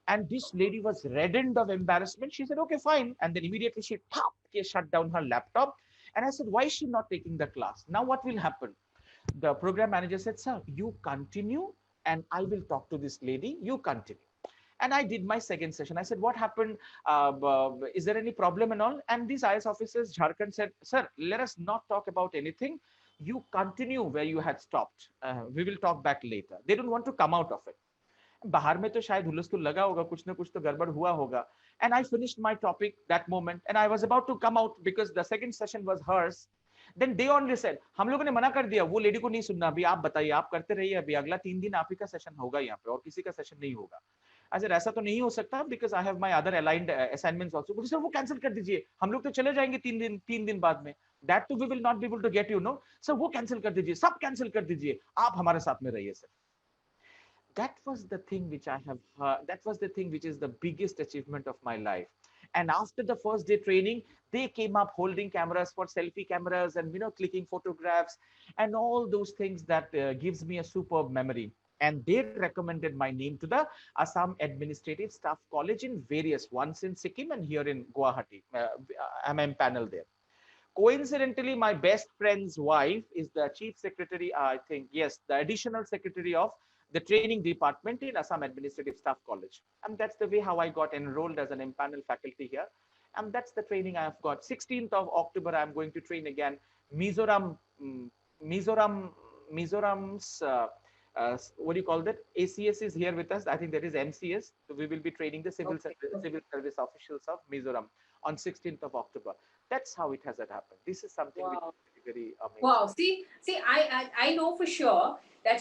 And this lady was reddened of embarrassment. She said, okay, fine. And then immediately she shut down her laptop. And I said, why is she not taking the class? Now what will happen? The program manager said, sir, you continue and I will talk to this lady. You continue. And I did my second session. I said, what happened? Is there any problem and all? And these IS officers, Jharkhand, said, sir, let us not talk about anything. You continue where you had stopped. We will talk back later. They don't want to come out of it. बाहर में तो शायद हुलस्थुल लगा होगा, कुछ ना कुछ तो गड़बड़ हुआ होगा. And I finished my topic that moment, and I was about to come out because the second session was hers. Then they only said, हम लोगों ने मना कर दिया, वो लेडी को नहीं सुनना, अभी आप बताइए, आप करते रहिए, अभी अगला 3 दिन आप ही का सेशन होगा यहाँ पे और किसी का सेशन नहीं होगा. I said, ऐसा तो नहीं हो सकता because I have my other aligned assignments also. बोले, सर वो कैंसिल कर दीजिए, हम लोग तो चले जाएंगे 3 दिन बाद में. That too we will not be able to get you, no. Sir वो कैंसिल कर दीजिए, सब कैंसिल कर दीजिए, आप हमारे साथ में रहिए sir. That was the thing which I have that was the thing which is the biggest achievement of my life. And after the first day training, they came up holding cameras for selfie cameras and clicking photographs and all those things that gives me a superb memory. And they recommended my name to the Assam Administrative Staff College in various, once in Sikkim and here in Guwahati. I'm empaneled there. Coincidentally, my best friend's wife is the chief secretary, I think, yes, the additional secretary of the training department in Assam Administrative Staff College. And that's the way how I got enrolled as an empaneled faculty here. And that's the training I have got. 16th of October, I'm going to train again. Mizoram's, what do you call that? ACS is here with us. I think that is MCS. So we will be training the civil service officials of Mizoram on 16th of October. That's how it has happened. This is something which is very amazing. Wow. See, I know for sure that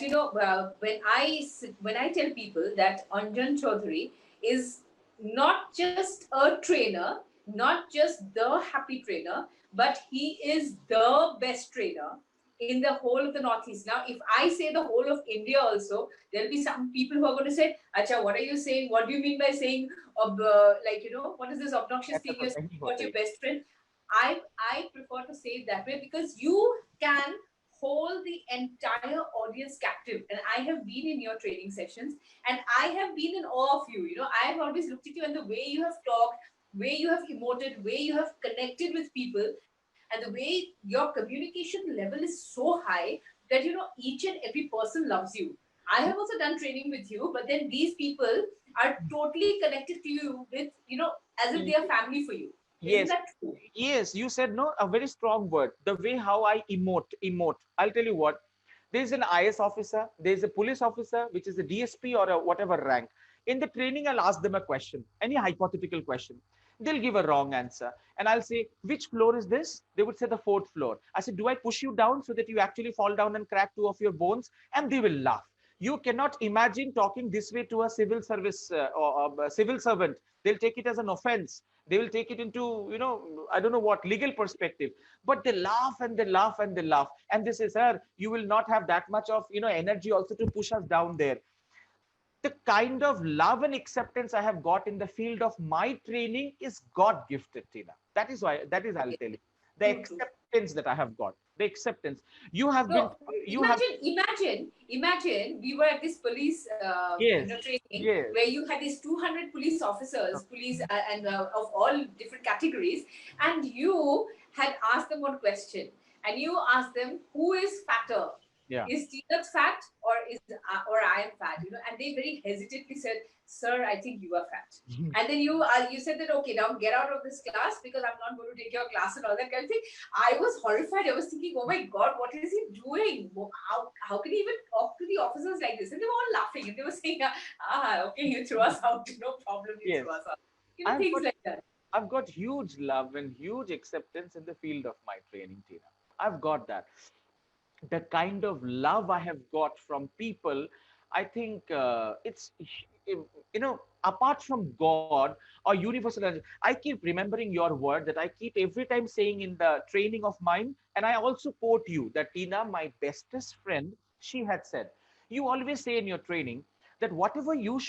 when I tell people that Anjan Chowdhury is not just a trainer, not just the happy trainer, but he is the best trainer in the whole of the Northeast. Now, if I say the whole of India also, there'll be some people who are going to say, Acha, what are you saying? What do you mean by saying, what is this obnoxious thing you're saying about your best friend? I prefer to say it that way because you can hold the entire audience captive. And I have been in your training sessions and I have been in awe of you. I have always looked at you and the way you have talked, way you have emoted, way you have connected with people, and the way your communication level is so high that each and every person loves you. I have also done training with you, but then these people are totally connected to you with as if they are family for you. Yes. Isn't that true? Yes, you said no, a very strong word. The way how I emote. I'll tell you what. There's an IS officer, there's a police officer, which is a DSP or a whatever rank. In the training, I'll ask them a question, any hypothetical question. They'll give a wrong answer. And I'll say, which floor is this? They would say the 4th floor. I said, do I push you down so that you actually fall down and crack 2 of your bones? And they will laugh. You cannot imagine talking this way to a civil service or a civil servant. They'll take it as an offense. They will take it into, I don't know what, legal perspective. But they laugh and they laugh and they laugh. And they say, sir, you will not have that much of, energy also to push us down there. The kind of love and acceptance I have got in the field of my training is God gifted, Tina. That is I'll tell you. The acceptance that I have got, the acceptance. You have Imagine we were at this police training where you had these 200 police officers, and of all different categories, and you had asked them one question, and you asked them, who is fatter? Yeah. Is Tina fat or I am fat? And they very hesitantly said, sir, I think you are fat. And then you said that, okay, now get out of this class because I'm not going to take your class and all that kind of thing. I was horrified. I was thinking, oh my God, what is he doing? How can he even talk to the officers like this? And they were all laughing and they were saying, okay, you threw us out. No problem, you threw us out. Things like that. I've got huge love and huge acceptance in the field of my training, Tina. I've got that. The kind of love I have got from people, I think it's, apart from God or universal, I keep remembering your word that I keep every time saying in the training of mine. And I also quote you that Tina, my bestest friend, she had said, You always say in your training that whatever you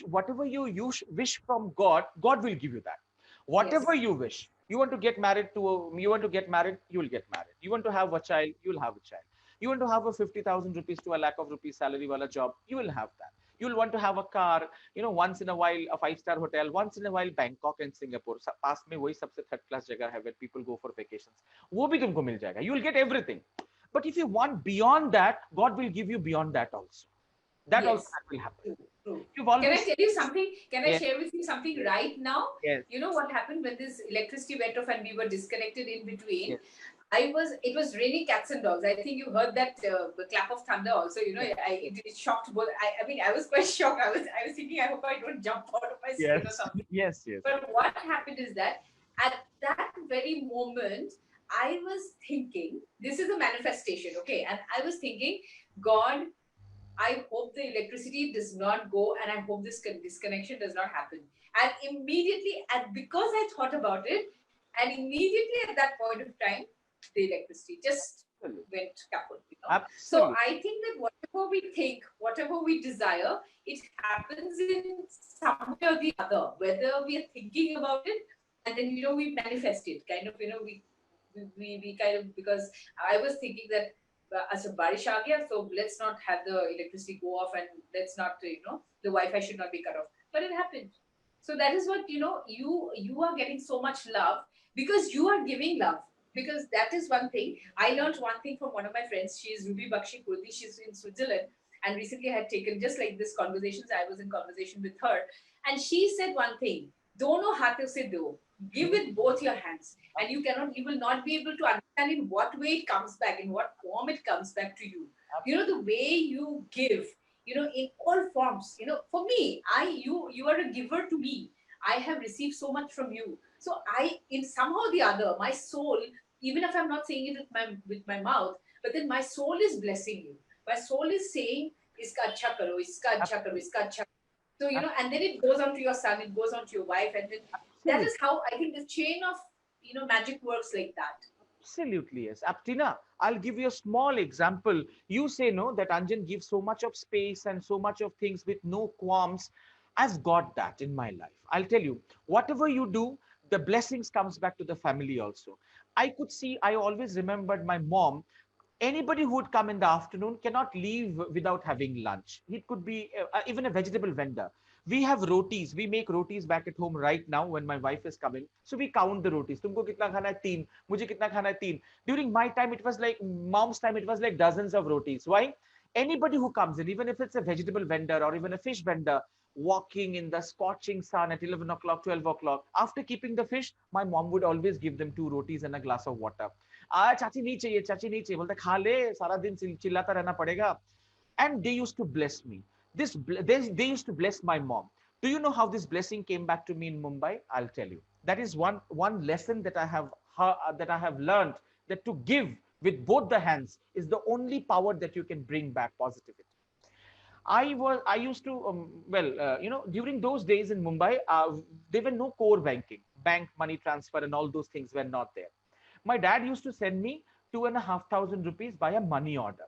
wish from God, God will give you that. Whatever Yes. you wish. You want to get married you want to get married, you will get married. You want to have a child, you will have a child. You want to have a 50,000 rupees to a lakh of rupees salary wala job, you will have that. You will want to have a car, once in a while a five-star hotel, once in a while Bangkok and Singapore. पास में वही सबसे third class जगह है where people go for vacations. वो भी तुमको मिल जाएगा. You will get everything. But if you want beyond that, God will give you beyond that also. That also Yes. that will happen. True. True. You've Can I always tell you something? Can I Yes. share with you something right now? Yes. You know what happened when this electricity went off and we were disconnected in between? Yes. It was raining cats and dogs. I think you heard that clap of thunder also. It shocked both. I mean, I was quite shocked. I was thinking, I hope I don't jump out of my skin or Yes. something. Yes. Yes. But what happened is that at that very moment, I was thinking, this is a manifestation, okay? And I was thinking, God, I hope the electricity does not go and I hope this disconnection does not happen. And immediately, and because I thought about it, and immediately at that point of time, the electricity just went kaput. So Absolutely. I think that whatever we think, whatever we desire, it happens in some way or the other, whether we are thinking about it and then, we manifest it. Kind of, we kind of, because I was thinking that as a barish aa gaya, so let's not have the electricity go off and let's not, the Wi-Fi should not be cut off. But it happened. So that is what, you are getting so much love because you are giving love. Because that is one thing. I learned one thing from one of my friends. She is Ruby Bakshi Kurdi. She's in Switzerland. And recently I had taken, just like this conversations, I was in conversation with her. And she said one thing, dono haathon se do. Give with both your hands. And you will not be able to understand in what way it comes back, in what form it comes back to you. The way you give, in all forms, for me, you are a giver to me. I have received so much from you. So in somehow or the other, my soul, even if I'm not saying it with my mouth, but then my soul is blessing you. My soul is saying, iska acha karo, iska acha karo, iska acha. So, and then it goes on to your son, it goes on to your wife, and then that is how I think the chain of, magic works like that. Absolutely, yes. Aptina, I'll give you a small example. You say no, that Anjan gives so much of space and so much of things with no qualms. I've got that in my life. I'll tell you, whatever you do, the blessings comes back to the family also. I always remembered my mom. Anybody who would come in the afternoon cannot leave without having lunch. It could be even a vegetable vendor. We have rotis. We make rotis back at home right now when my wife is coming. So we count the rotis. Tumko kitna khana hai? Teen. Mujhe kitna khana hai? Teen. During my time, it was like, mom's time, it was like dozens of rotis. Why? Anybody who comes in, even if it's a vegetable vendor or even a fish vendor, walking in the scorching sun at 11 o'clock, 12 o'clock, after keeping the fish, my mom would always give them 2 rotis and a glass of water. चाची नहीं चाहिए, चाची नहीं चाहिए, बोलते खा ले, सारा दिन चिल्लाता रहना पड़ेगा. And they used to bless me. They used to bless my mom. Do you know how this blessing came back to me in Mumbai? I'll tell you. That is one lesson that I have learned, that to give with both the hands is the only power that you can bring back positivity. I used to during those days in Mumbai, there were no core banking, bank money transfer and all those things were not there. My dad used to send me 2,500 rupees by a money order.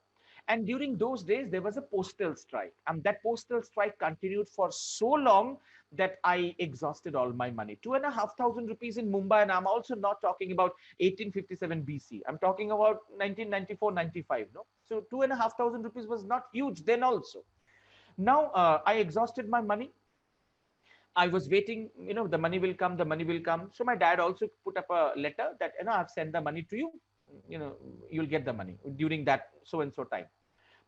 And during those days, there was a postal strike. And that postal strike continued for so long that I exhausted all my money. 2,500 rupees in Mumbai. And I'm also not talking about 1857 BC. I'm talking about 1994, 95. No? So 2,500 rupees was not huge then also. Now I exhausted my money. I was waiting, the money will come, the money will come. So my dad also put up a letter that, I've sent the money to you, you'll get the money during that so-and-so time.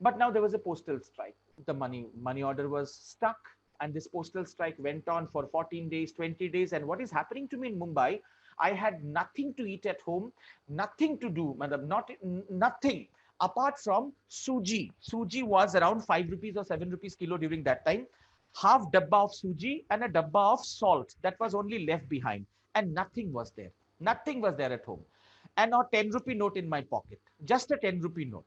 But now there was a postal strike. The money order was stuck. And this postal strike went on for 14 days, 20 days. And what is happening to me in Mumbai, I had nothing to eat at home, nothing to do, nothing apart from suji. Suji was around 5 rupees or 7 rupees kilo during that time. Half dabba of suji and a dabba of salt. That was only left behind. And nothing was there. Nothing was there at home. And a 10 rupee note in my pocket. Just a 10 rupee note.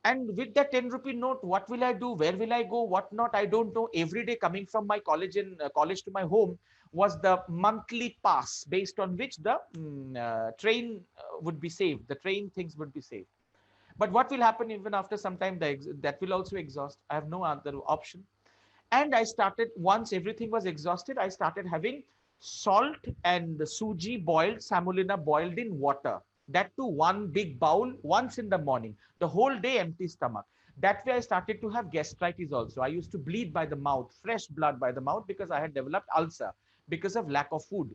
And with that 10 rupee note, what will I do? Where will I go? What not? I don't know. Every day coming from my college to my home was the monthly pass based on which the train would be saved. The train things would be saved. But what will happen even after some time, that will also exhaust. I have no other option. And I started, once everything was exhausted, I started having salt and the suji boiled, semolina boiled in water. That too, one big bowl once in the morning, the whole day empty stomach. That way I started to have gastritis also. I used to bleed by the mouth, fresh blood by the mouth, because I had developed ulcer because of lack of food.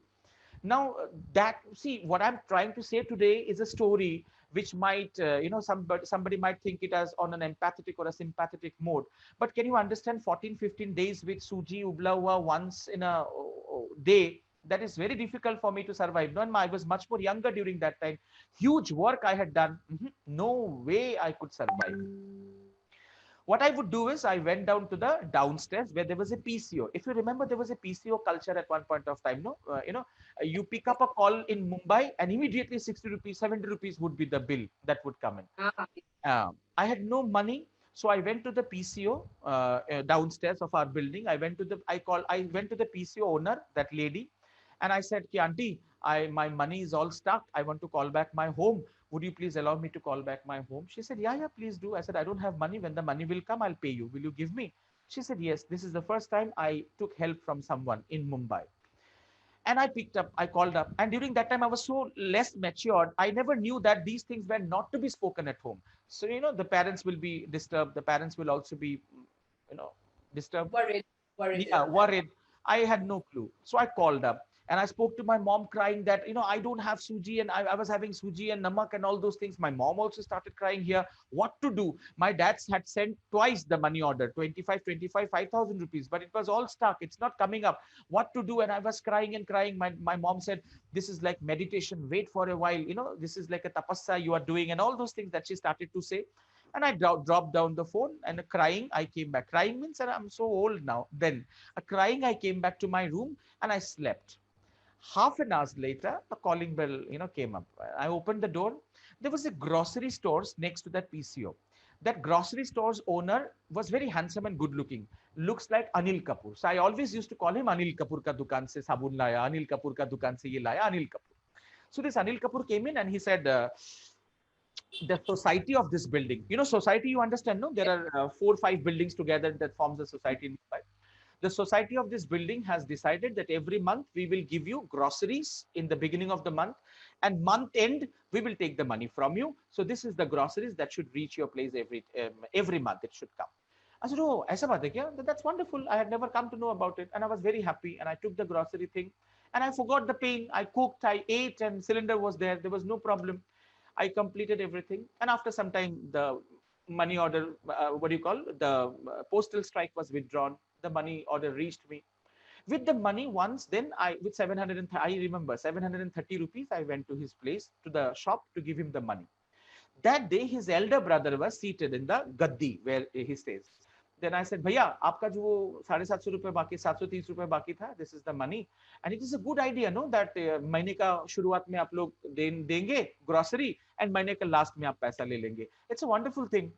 Now, that, see, what I'm trying to say today is a story which might, somebody might think it as on an empathetic or a sympathetic mode. But can you understand 14, 15 days with suji ubla hua once in a day? That is very difficult for me to survive. No, and I was much more younger during that time. Huge work I had done. No way I could survive. What I would do is I went down to the downstairs where there was a PCO. If you remember, there was a PCO culture at one point of time. No, you pick up a call in Mumbai and immediately 60 rupees, 70 rupees would be the bill that would come in. I had no money. So I went to the PCO downstairs of our building. I went to the PCO owner, that lady, and I said, "Ki auntie, my money is all stuck. I want to call back my home. Would you please allow me to call back my home?" She said, yeah, please do. I said, I don't have money. When the money will come, I'll pay you. Will you give me? She said, yes. This is the first time I took help from someone in Mumbai. And I called up. And during that time, I was so less matured. I never knew that these things were not to be spoken at home. So, the parents will be disturbed. The parents will also be, disturbed. Worried. Yeah, worried. I had no clue. So I called up and I spoke to my mom crying that, I don't have suji, and I was having suji and namak and all those things. My mom also started crying here. What to do? My dad had sent twice the money order, 5,000 rupees, but it was all stuck. It's not coming up. What to do? And I was crying and crying. My mom said, this is like meditation. Wait for a while. This is like a tapasya you are doing, and all those things that she started to say. And I dropped down the phone, and crying, I came back. Crying means that I'm so old now. Then crying, I came back to my room and I slept. Half an hour later, a calling bell, came up. I opened the door. There was a grocery store next to that PCO. That grocery store's owner was very handsome and good looking. Looks like Anil Kapoor. So I always used to call him Anil Kapoor ka dukan se sabun laya, Anil Kapoor ka dukan se ye laya, Anil Kapoor. So this Anil Kapoor came in and he said, the society of this building, society, you understand, no? There are 4 or 5 buildings together that forms a society in Mumbai. The society of this building has decided that every month we will give you groceries in the beginning of the month, and month end we will take the money from you. So this is the groceries that should reach your place every month. It should come. I said, oh, aisa baat hai kya? That's wonderful. I had never come to know about it, and I was very happy. And I took the grocery thing, and I forgot the pain. I cooked, I ate, and cylinder was there. There was no problem. I completed everything, and after some time, the money order, the postal strike was withdrawn. The money order reached me. With the money once, then with 730 rupees, I went to his place, to the shop, to give him the money. That day, his elder brother was seated in the gaddi where he stays. Then I said, भैया आपका जो 750 रुपए बाकी 730 रुपए बाकी था, this is the money, and it is a good idea, no, that महीने का शुरुआत में आप लोग देंगे grocery, and महीने का last में आप पैसा ले लेंगे. It's a wonderful thing.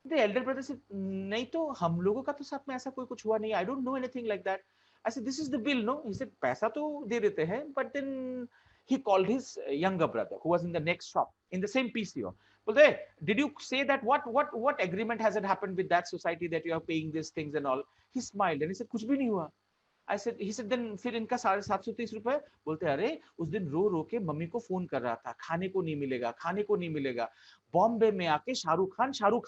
The elder brother said, नहीं तो हम लोगों का तो साथ में ऐसा कोई कुछ हुआ नहीं. I don't know anything like that. I said, this is the bill, no? He said, पैसा तो दे देते हैं, but then he called his younger brother who was in the next shop in the same PCO. Well, did you say that what agreement has it happened with that society that you are paying these things and all? He smiled and he said, कुछ भी नहीं हुआ. He said, then फिर इनका 730 रुपए. बोलते अरे उस दिन रो के मम्मी को फोन कर रहा था, खाने को नहीं मिलेगा. बॉम्बे में आके शाहरुख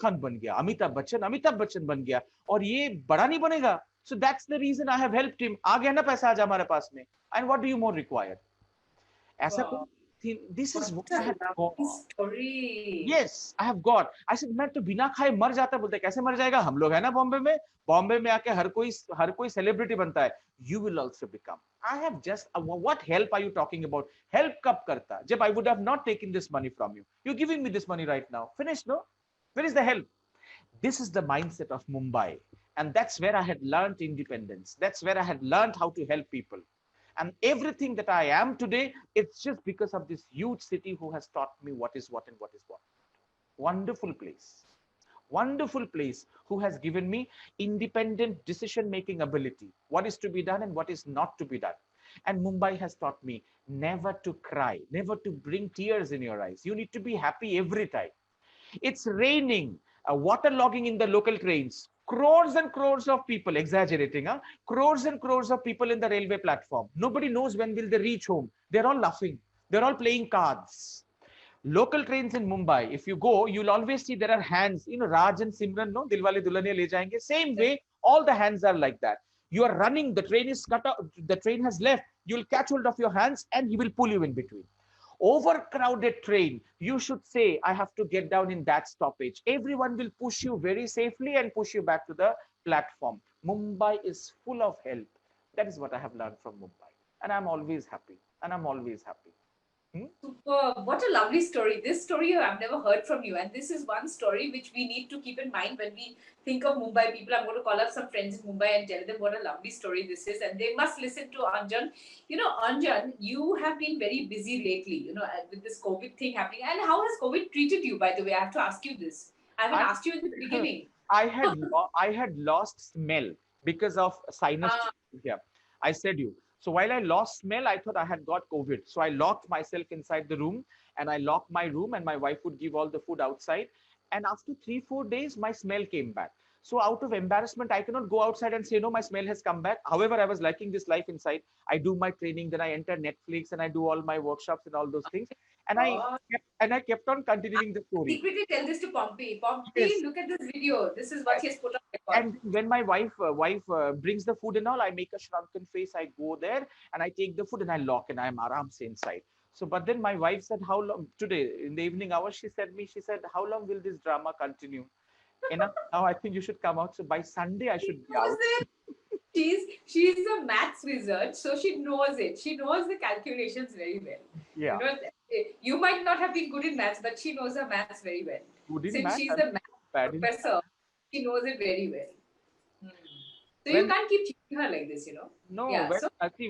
खान बन गया, अमिताभ बच्चन बन गया, और ये बड़ा नहीं बनेगा. So that's the reason I have helped him. आ गया ना पैसा आज हमारे पास में. And what do you more require? ऐसा कोई this is what I have got. Story. Yes, I have got. I said, मैं तो बिना खाए मर जाता. बोलते कैसे मर जाएगा? हम लोग है ना बॉम्बे में आके हर कोई सेलिब्रिटी बनता है. You will also become. I have just what help are you talking about? Help कब करता? जब I would have not taken this money from you. You're giving me this money right now. Finished, no? Where is the help? This is the mindset of Mumbai, and that's where I had learned independence. That's where I had learned how to help people. And everything that I am today, it's just because of this huge city who has taught me what is what and what is what. Wonderful place who has given me independent decision-making ability. What is to be done and what is not to be done. And Mumbai has taught me never to cry, never to bring tears in your eyes. You need to be happy every time. It's raining, waterlogging in the local trains. Crores and crores of people, exaggerating, huh? Crores and crores of people in the railway platform. Nobody knows when will they reach home. They're all laughing. They're all playing cards. Local trains in Mumbai, if you go, you'll always see there are hands. You know, Raj and Simran, no, Dilwale Dulhaniya Le Jayenge. Same way, all the hands are like that. You are running, the train is cut out, the train has left. You'll catch hold of your hands and he will pull you in between. Overcrowded train, you should say, I have to get down in that stoppage. Everyone will push you very safely and push you back to the platform. Mumbai is full of help. That is what I have learned from Mumbai. And I'm always happy. And I'm always happy. Superb. What a lovely story. This story I've never heard from you. And this is one story which we need to keep in mind when we think of Mumbai people. I'm going to call up some friends in Mumbai and tell them what a lovely story this is. And they must listen to Anjan. You know, Anjan, you have been very busy lately, you know, with this COVID thing happening. And how has COVID treated you, by the way? I have to ask you this. I haven't asked you in the beginning. I had lost smell because of sinus. Yeah, I said you. So while I lost smell, I thought I had got COVID. So I locked myself inside the room and I locked my room and my wife would give all the food outside. And after 3-4 days, my smell came back. So out of embarrassment, I cannot go outside and say, no, my smell has come back. However, I was liking this life inside. I do my training, then I enter Netflix and I do all my workshops and all those things. And I kept on continuing the story. Secretly tell this to Pompey. Pompey, Yes. Look at this video. This is what he has put on record. And when my wife brings the food and all, I make a shrunken face. I go there and I take the food and I lock and I'm aram se inside. So, but then my wife said, how long today in the evening hours? She said, how long will this drama continue? Enough. Now I think you should come out. So by Sunday I should be out. She's a maths wizard, so she knows it. She knows the calculations very well. Yeah. You know, you might not have been good in maths, but she knows her maths very well. Good in Since maths, she's a maths professor, she knows it very well. So you can't keep cheating her like this, you know. No, yeah,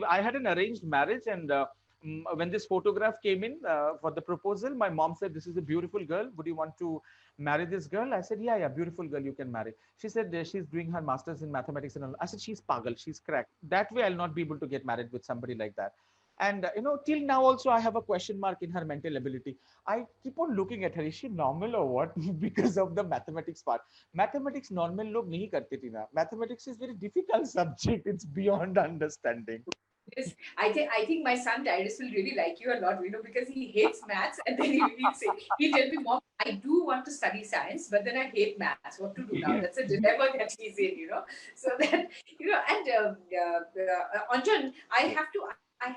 I had an arranged marriage, and when this photograph came in for the proposal, my mom said, "This is a beautiful girl. Would you want to marry this girl?" I said, "Yeah, beautiful girl, you can marry." She said she's doing her masters in mathematics and all. I said, "She's pagal, she's cracked. That way, I'll not be able to get married with somebody like that." And you know, till now also, I have a question mark in her mental ability. I keep on looking at her. Is she normal or what? Because of the mathematics part. Mathematics normal log nahi karte thi na. Mathematics is very difficult subject. It's beyond understanding. Yes, I think my son Darius will really like you a lot, you know, because he hates maths, and then he'll tell me, "Mom, I do want to study science, but then I hate maths. What to do now?" That's a dilemma that he's in, you know. So that, you know, and Anjan, I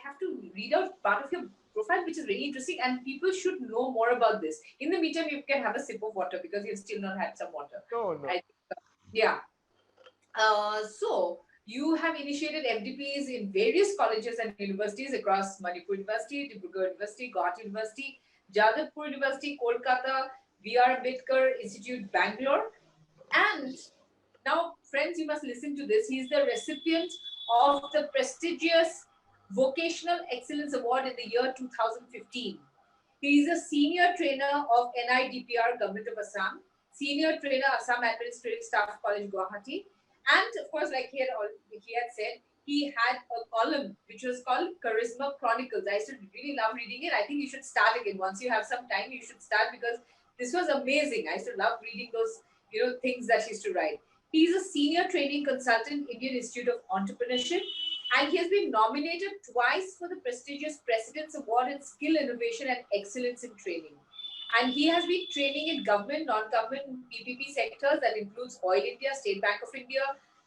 have to read out part of your profile, which is very interesting, and people should know more about this. In the meantime, you can have a sip of water because you've still not had some water. No. Yeah. So you have initiated FDPs in various colleges and universities across Manipur University, Dibrugarh University, Guwahati University, Jadavpur University, Kolkata, V.R. Ambedkar Institute, Bangalore. And now, friends, you must listen to this. He is the recipient of the prestigious Vocational Excellence Award in the year 2015. He is a senior trainer of NIDPR, Government of Assam, senior trainer, Assam Administrative Staff College, Guwahati. And of course, like he had said, he had a column which was called Charisma Chronicles. I used to really love reading it. I think you should start again. Once you have some time, you should start, because this was amazing. I used to love reading those, you know, things that he used to write. He is a senior training consultant, Indian Institute of Entrepreneurship, and he has been nominated twice for the prestigious President's Award in Skill Innovation and Excellence in Training. And he has been training in government, non-government, PPP sectors that includes Oil India, State Bank of India,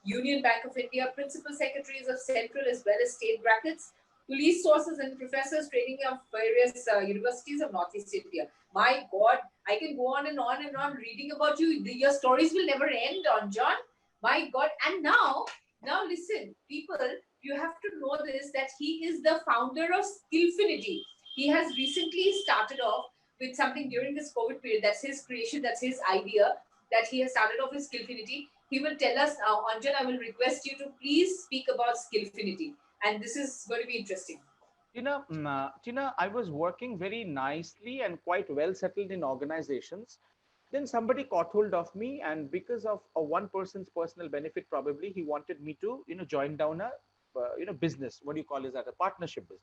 Union Bank of India, principal secretaries of central as well as state brackets, police sources and professors training of various universities of Northeast India. My God, I can go on and on and on reading about you. Your stories will never end, Anjan. My God. And now listen, people, you have to know this, that he is the founder of Skillfinity. He has recently started off with something during this COVID period. That's his creation, that's his idea, that he has started off with Skillfinity. He will tell us now. Anjan, I will request you to please speak about Skillfinity. And this is going to be interesting. Tina, I was working very nicely and quite well settled in organizations. Then somebody caught hold of me, and because of one person's personal benefit, probably he wanted me to, join down a, business. What do you call it? That a partnership business.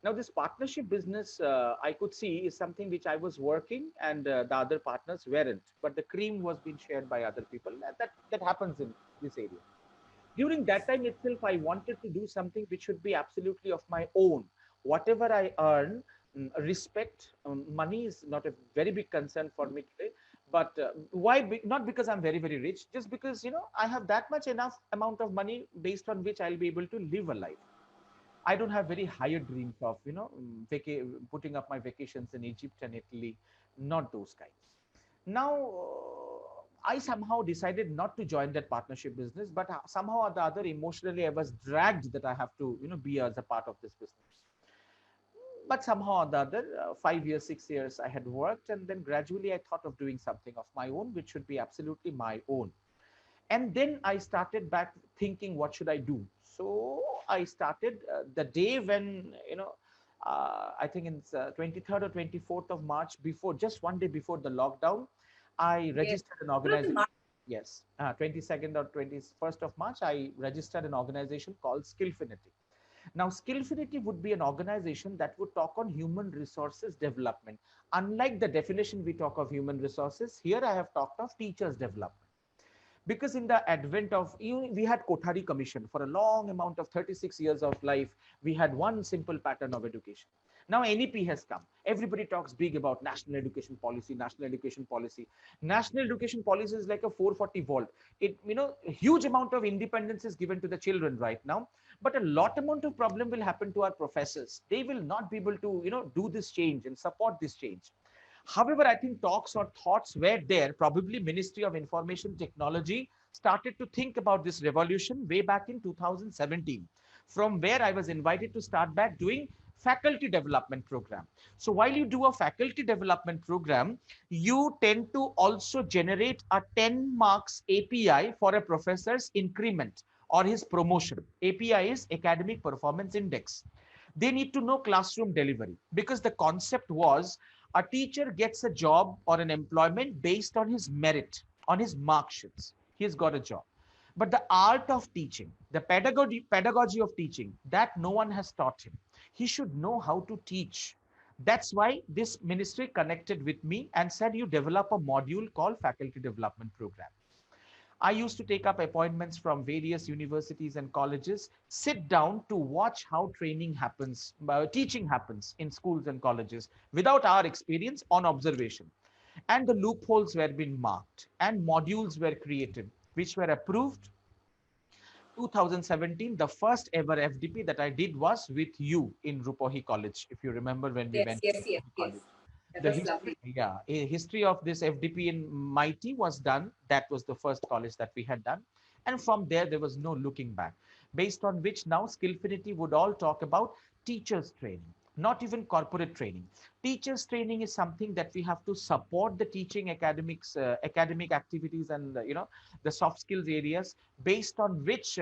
Now, this partnership business, I could see is something which I was working and the other partners weren't, but the cream was being shared by other people. That happens in this area. During that time itself, I wanted to do something which should be absolutely of my own. Whatever I earn, respect, money is not a very big concern for me today. But why? Not because I'm very, very rich, just because, I have that much enough amount of money based on which I'll be able to live a life. I don't have very higher dreams of, putting up my vacations in Egypt and Italy, not those kinds. Now, I somehow decided not to join that partnership business, but somehow or the other, emotionally, I was dragged that I have to, be as a part of this business. But somehow or the other, 5 years, 6 years, I had worked, and then gradually I thought of doing something of my own, which should be absolutely my own. And then I started back thinking, what should I do? So I started the day when, I think it's 23rd or 24th of March, before, just one day before the lockdown, I registered an organization. Yes, 22nd or 21st of March, I registered an organization called Skillfinity. Now, Skillfinity would be an organization that would talk on human resources development. Unlike the definition we talk of human resources, here I have talked of teachers development. Because in the advent of, we had Kothari Commission for a long amount of 36 years of life, we had one simple pattern of education. Now NEP has come. Everybody talks big about national education policy, national education policy. National education policy is like a 440 volt. It, a huge amount of independence is given to the children right now, but a lot amount of problem will happen to our professors. They will not be able to, do this change and support this change. However, I think talks or thoughts were there. Probably Ministry of Information Technology started to think about this revolution way back in 2017, from where I was invited to start back doing faculty development program. So while you do a faculty development program, you tend to also generate a 10 marks API for a professor's increment or his promotion. API is Academic Performance Index. They need to know classroom delivery, because the concept was a teacher gets a job or an employment based on his merit, on his mark sheets. He's got a job. But the art of teaching, the pedagogy of teaching, that no one has taught him. He should know how to teach. That's why this ministry connected with me and said, you develop a module called Faculty Development Program. I used to take up appointments from various universities and colleges, sit down to watch how training happens, teaching happens in schools and colleges without our experience, on observation. And the loopholes were being marked and modules were created, which were approved. 2017, the first ever FDP that I did was with you in Rupohi College, if you remember when we went to college. The history, a history of this FDP in Mighty was done. That was the first college that we had done. And from there was no looking back, based on which now Skillfinity would all talk about teachers training, not even corporate training. Teachers training is something that we have to support the teaching academics, academic activities and, the soft skills areas, based on which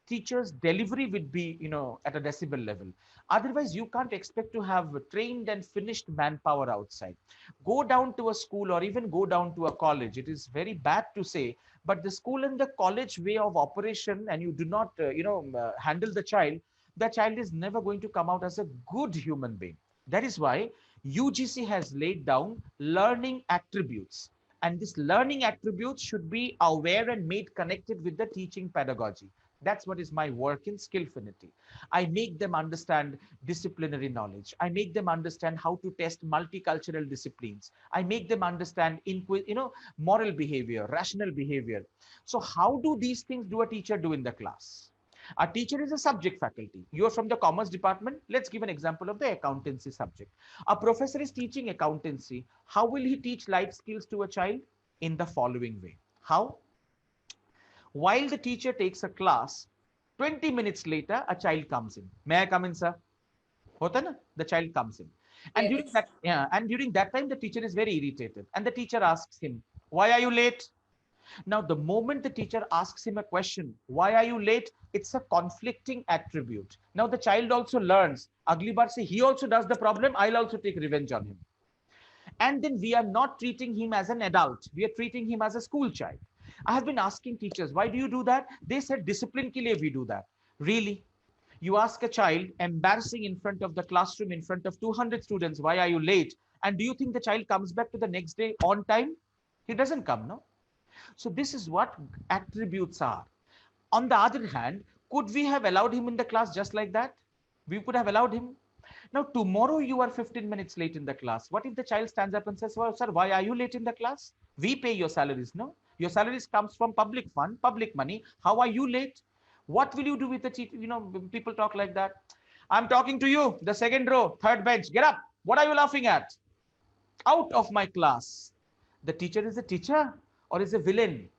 teachers delivery would be, at a decibel level. Otherwise, you can't expect to have trained and finished manpower outside. Go down to a school or even go down to a college. It is very bad to say, but the school and the college way of operation, and you do not, handle the child is never going to come out as a good human being. That is why UGC has laid down learning attributes. And this learning attributes should be aware and made connected with the teaching pedagogy. That's what is my work in Skillfinity. I make them understand disciplinary knowledge. I make them understand how to test multicultural disciplines. I make them understand, moral behavior, rational behavior. So how do these things do a teacher do in the class? A teacher is a subject faculty. You are from the commerce department. Let's give an example of the accountancy subject. A professor is teaching accountancy. How will he teach life skills to a child? In the following way. How? While the teacher takes a class, 20 minutes later, a child comes in. May I come in, sir? Hota na? The child comes in. And during that time, the teacher is very irritated. And the teacher asks him, why are you late? Now, the moment the teacher asks him a question, why are you late? It's a conflicting attribute. Now, the child also learns. Agli bar se he also does the problem. I'll also take revenge on him. And then we are not treating him as an adult. We are treating him as a school child. I have been asking teachers, why do you do that? They said, discipline ke liye we do that. Really? You ask a child, embarrassing in front of the classroom, in front of 200 students, why are you late? And do you think the child comes back to the next day on time? He doesn't come, no? So this is what attributes are. On the other hand, could we have allowed him in the class just like that? We could have allowed him. Now, tomorrow you are 15 minutes late in the class. What if the child stands up and says, well, sir, why are you late in the class? We pay your salaries, no? Your salaries comes from public fund, public money. How are you late? What will you do with the teacher? You know, people talk like that. I'm talking to you, the second row, third bench. Get up. What are you laughing at? Out of my class. The teacher is a teacher or is a villain?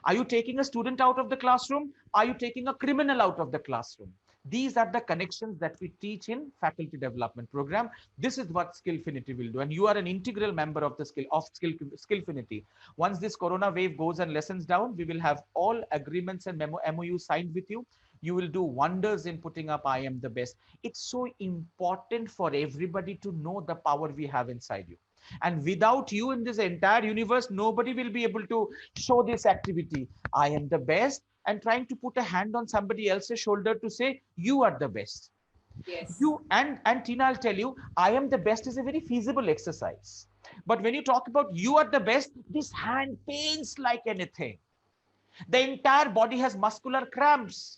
Are you taking a student out of the classroom? Are you taking a criminal out of the classroom? These are the connections that we teach in faculty development program. This is what Skillfinity will do. And you are an integral member of the Skillfinity. Once this corona wave goes and lessens down, we will have all agreements and MOU signed with you. You will do wonders in putting up I am the best. It's so important for everybody to know the power we have inside you. And without you in this entire universe, nobody will be able to show this activity. I am the best, and trying to put a hand on somebody else's shoulder to say, you are the best. Yes. And Tina, I'll tell you, I am the best is a very feasible exercise. But when you talk about you are the best, this hand pains like anything. The entire body has muscular cramps.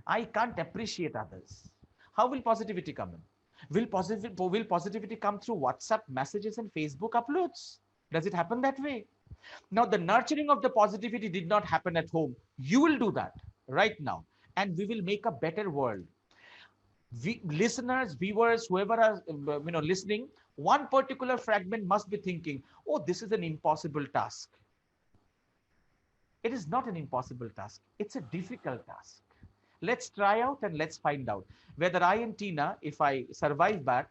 I can't appreciate others. How will positivity come in? Will positivity come through WhatsApp messages and Facebook uploads? Does it happen that way? Now, the nurturing of the positivity did not happen at home. You will do that right now, and we will make a better world. Listeners, viewers, whoever are listening, one particular fragment must be thinking, oh, this is an impossible task. It is not an impossible task. It's a difficult task. Let's try out and let's find out whether I and Tina, if I survive back,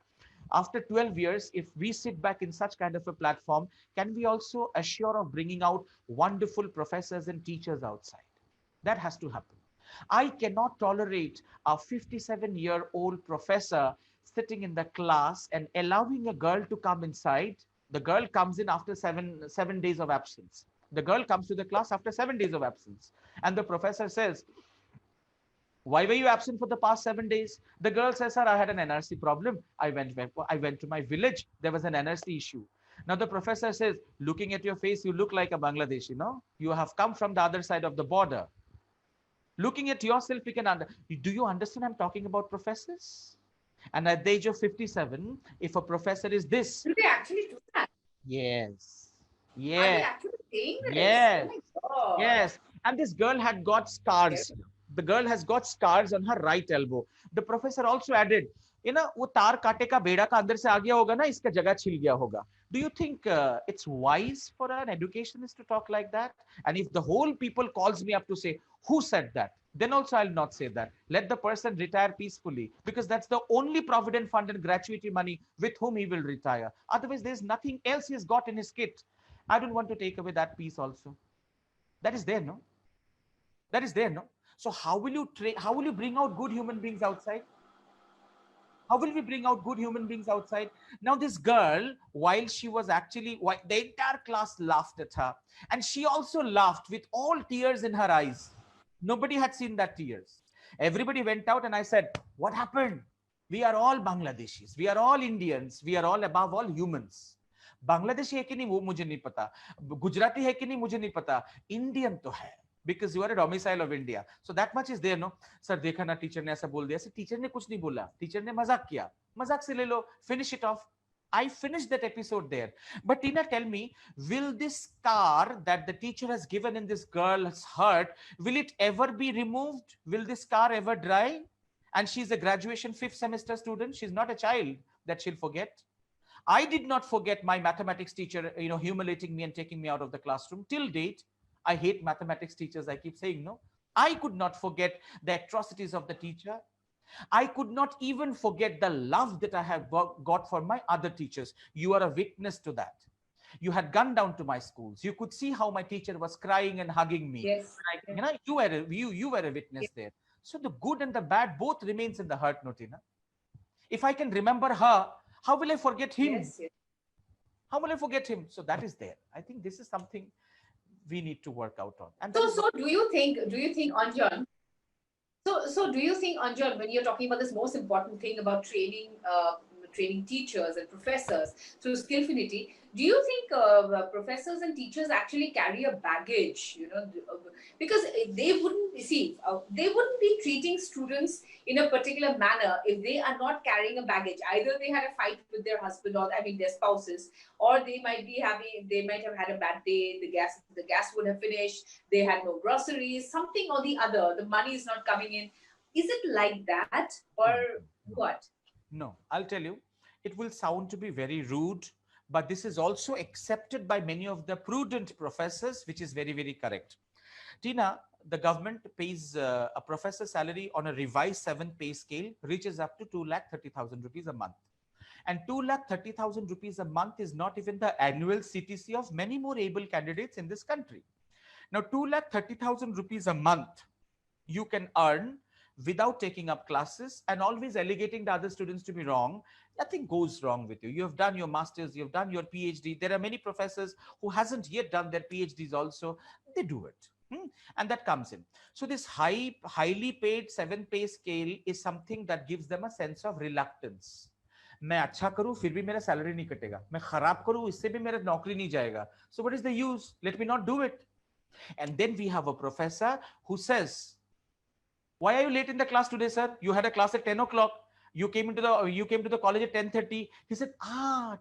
after 12 years, if we sit back in such kind of a platform, can we also assure of bringing out wonderful professors and teachers outside? That has to happen. I cannot tolerate a 57-year-old professor sitting in the class and allowing a girl to come inside. The girl comes in after seven days of absence. The girl comes to the class after 7 days of absence. And the professor says, why were you absent for the past 7 days? The girl says, sir, I had an NRC problem. I went to my village. There was an NRC issue. Now the professor says, looking at your face, you look like a Bangladeshi, no? You have come from the other side of the border. Looking at yourself, we can do you understand I'm talking about professors? And at the age of 57, if a professor is this. Do they actually do that? Yes. Yes. Are they actually saying this? Yes. Oh my God. Yes. And this girl had got scars. Okay. The girl has got scars on her right elbow. The professor also added, वो तार काटे का बेड़ा का अंदर से आ गया होगा ना, इसका जगह छिल गया होगा. Do you think it's wise for an educationist to talk like that? And if the whole people calls me up to say, who said that? Then also I'll not say that. Let the person retire peacefully, because that's the only provident fund and gratuity money with whom he will retire. Otherwise, there's nothing else he's got in his kit. I don't want to take away that piece also. That is there, no? That is there, no? So how will you bring out good human beings outside? How will we bring out good human beings outside? Now this girl, while she was actually, the entire class laughed at her. And she also laughed with all tears in her eyes. Nobody had seen that tears. Everybody went out and I said, what happened? We are all Bangladeshis. We are all Indians. We are all above all humans. Bangladeshi hai ki nahi, wo mujhe nahi pata. Gujarati hai ki nahi, mujhe nahi pata. Indian to hai. Because you are a domicile of India. So that much is there, no? Sir, देखा ना teacher ने ऐसा बोल दिया. Sir, teacher ने कुछ नहीं बोला. Teacher ने मजाक किया. मजाक से ले लो. Finish it off. I finished that episode there. But Tina, tell me, will this scar that the teacher has given in this girl's heart, will it ever be removed? Will this scar ever dry? And she's a graduation 5th semester student. She's not a child that she'll forget. I did not forget my mathematics teacher, humiliating me and taking me out of the classroom till date. I hate mathematics teachers. I keep saying, no. I could not forget the atrocities of the teacher. I could not even forget the love that I have got for my other teachers. You are a witness to that. You had gone down to my schools. You could see how my teacher was crying and hugging me. Yes. You were a witness there. So the good and the bad both remains in the heart, Notina. If I can remember her, how will I forget him? Yes. How will I forget him? So that is there. I think this is something we need to work out on. And so do you think, Anjan, So do you think, Anjan, when you're talking about this most important thing about training teachers and professors through Skillfinity, do you think professors and teachers actually carry a baggage? Because they wouldn't be treating students in a particular manner if they are not carrying a baggage. Either they had a fight with their husband, or their spouses, or they might have had a bad day. The gas would have finished. They had no groceries, something or the other. The money is not coming in. Is it like that, or No, no, what? no. I'll tell you, it will sound to be very rude, but this is also accepted by many of the prudent professors, which is very, very correct. Tina, the government pays a professor's salary on a revised 7th pay scale, reaches up to 2,30,000 rupees a month. And 2,30,000 rupees a month is not even the annual CTC of many more able candidates in this country. Now, 2,30,000 rupees a month you can earn without taking up classes and always alleging the other students to be wrong. Nothing goes wrong with you. You have done your masters, you have done your PhD. There are many professors who hasn't yet done their PhDs also. They do it. And that comes in. So this highly paid 7th pay scale is something that gives them a sense of reluctance. मैं अच्छा करूं फिर भी मेरा salary नहीं कटेगा, मैं खराब करूं इससे भी मेरा नौकरी नहीं जाएगा. So what is the use? Let me not do it. And then we have a professor who says, why are you late in the class today, sir? You had a class at 10 o'clock. You came to the college at 10:30. He said,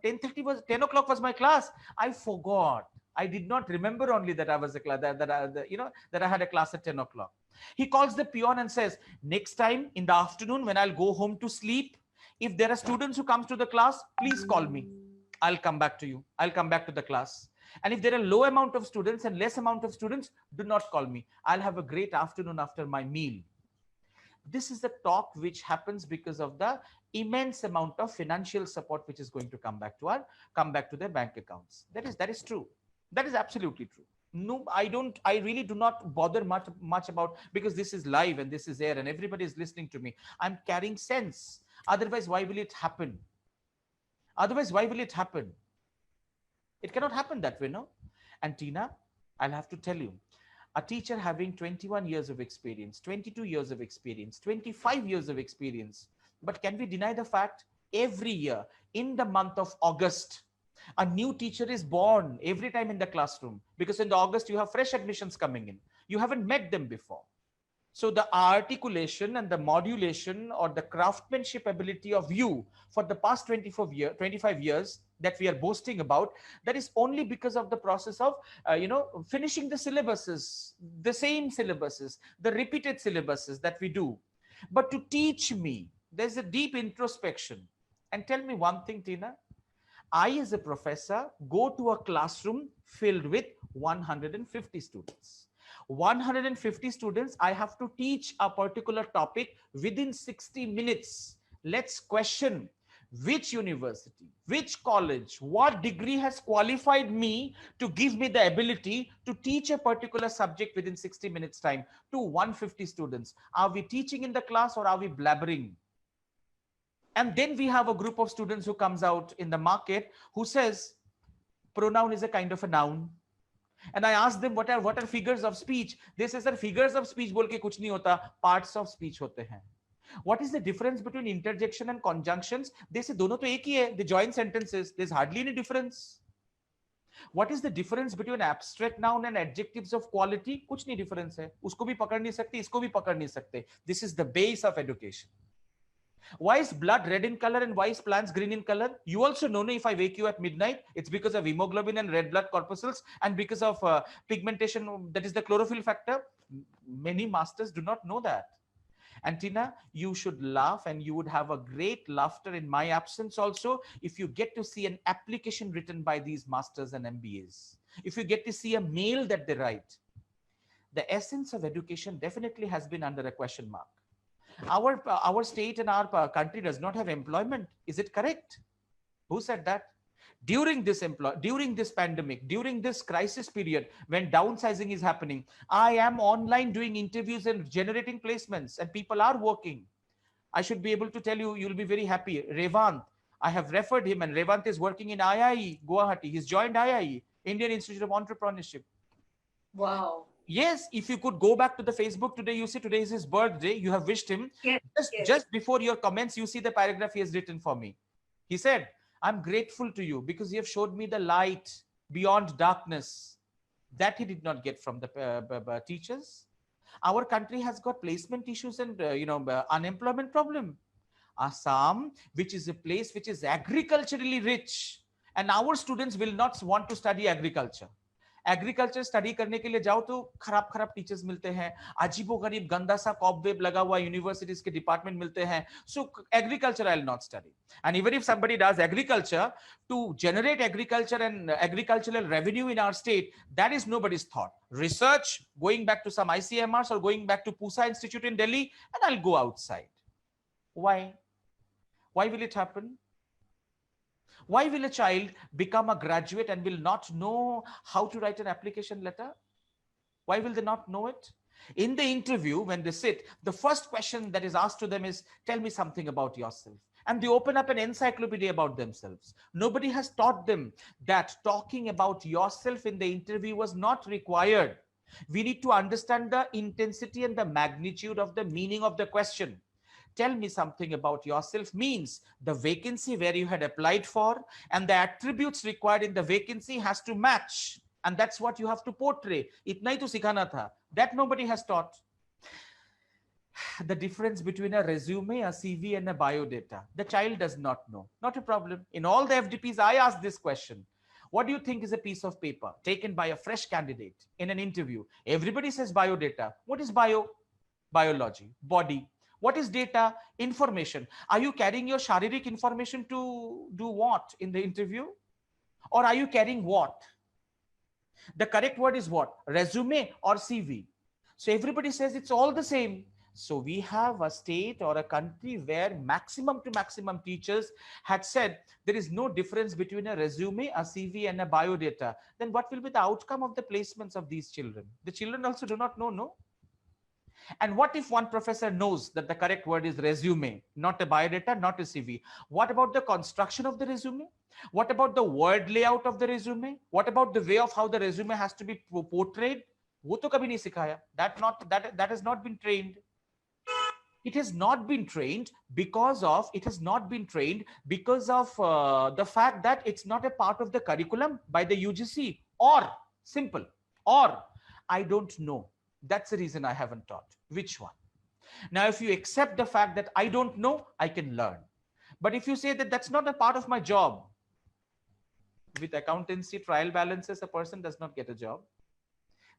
10 o'clock was my class. I forgot. I did not remember only that I was a class, that I had a class at 10 o'clock. He calls the peon and says, next time in the afternoon when I'll go home to sleep, if there are students who comes to the class, please call me. I'll come back to you. I'll come back to the class. And if there are low amount of students and less amount of students, do not call me. I'll have a great afternoon after my meal. This is the talk which happens because of the immense amount of financial support which is going to come back to their bank accounts. That is true. That is absolutely true. No, I really do not bother much about, because this is live and this is air and everybody is listening to me. I'm carrying sense. Otherwise, why will it happen? It cannot happen that way, no? And Tina, I'll have to tell you, a teacher having 21 years of experience, 22 years of experience, 25 years of experience. But can we deny the fact every year in the month of August, a new teacher is born every time in the classroom, because in the August you have fresh admissions coming in. You haven't met them before. So the articulation and the modulation or the craftsmanship ability of you for the past 25 years that we are boasting about, that is only because of the process of, finishing the syllabuses, the same syllabuses, the repeated syllabuses that we do. But to teach me, there's a deep introspection. And tell me one thing, Tina, I as a professor go to a classroom filled with 150 students. 150 students, I have to teach a particular topic within 60 minutes. Let's question which university, which college, what degree has qualified me to give me the ability to teach a particular subject within 60 minutes time to 150 students. Are we teaching in the class or are we blabbering? And then we have a group of students who comes out in the market who says pronoun is a kind of a noun. And I asked them, what are figures of speech? They say, sir, figures of speech बोल के कुछ नहीं होता, parts of speech होते हैं. What is the difference between interjection and conjunctions? They say दोनों तो एक ही है. They join sentences. There's hardly any difference. What is the difference between abstract noun and adjectives of quality? कुछ नहीं difference है. उसको भी पकड़ नहीं सकते, इसको भी पकड़ नहीं सकते. This is the base of education. Why is blood red in color and why is plants green in color? You also know if I wake you at midnight, it's because of hemoglobin and red blood corpuscles and because of pigmentation, that is the chlorophyll factor. Many masters do not know that. And Tina, you should laugh and you would have a great laughter in my absence also if you get to see an application written by these masters and MBAs. If you get to see a mail that they write. The essence of education definitely has been under a question mark. Our state and our country does not have employment. Is it correct? Who said that? During this pandemic, during this crisis period, when downsizing is happening, I am online doing interviews and generating placements, and people are working. I should be able to tell you, you'll be very happy. Revant, I have referred him, and Revant is working in IIE, Guwahati. He's joined IIE, Indian Institute of Entrepreneurship. Wow. Yes, if you could go back to the Facebook today, you see today is his birthday. You have wished him. Yes, yes. Just before your comments, you see the paragraph he has written for me. He said, I'm grateful to you because you have showed me the light beyond darkness. That he did not get from the teachers. Our country has got placement issues and unemployment problem. Assam, which is a place which is agriculturally rich, and our students will not want to study agriculture. Agriculture study करने के लिए जाओ तो खराब खराब teachers मिलते हैं, अजीबो गरीब गंदा सा कॉबवेब लगा हुआ यूनिवर्सिटीज के डिपार्टमेंट मिलते हैं. सो agriculture I will not study. And even if somebody does agriculture to generate agriculture and agricultural revenue in our state, that is nobody's thought. Research, going back to some ICMRs or going back to Pusa Institute in Delhi, and I'll go outside. Why? Why will it happen? Why will a child become a graduate and will not know how to write an application letter? Why will they not know it? In the interview, when they sit, the first question that is asked to them is, tell me something about yourself. And they open up an encyclopedia about themselves. Nobody has taught them that talking about yourself in the interview was not required. We need to understand the intensity and the magnitude of the meaning of the question. Tell me something about yourself means the vacancy where you had applied for and the attributes required in the vacancy has to match. And that's what you have to portray. Itna hi to sikhana tha. That nobody has taught. The difference between a resume, a CV and a biodata, the child does not know. Not a problem. In all the FDPs, I asked this question. What do you think is a piece of paper taken by a fresh candidate in an interview? Everybody says biodata. What is bio? Biology, body. What is data? Information. Are you carrying your sharirik information to do what in the interview? Or are you carrying what? The correct word is what? Resume or CV. So everybody says it's all the same. So we have a state or a country where maximum to maximum teachers had said there is no difference between a resume, a CV and a biodata. Then what will be the outcome of the placements of these children? The children also do not know, no? And what if one professor knows that the correct word is resume, not a biodata, not a CV? What about the construction of the resume? What about the word layout of the resume? What about the way of how the resume has to be portrayed? वो तो कभी नहीं सिखाया. That has not been trained. It has not been trained because of the fact that it's not a part of the curriculum by the UGC, or simple, or I don't know. That's the reason I haven't taught. Which one? Now, if you accept the fact that I don't know, I can learn. But if you say that that's not a part of my job, with accountancy trial balances, a person does not get a job.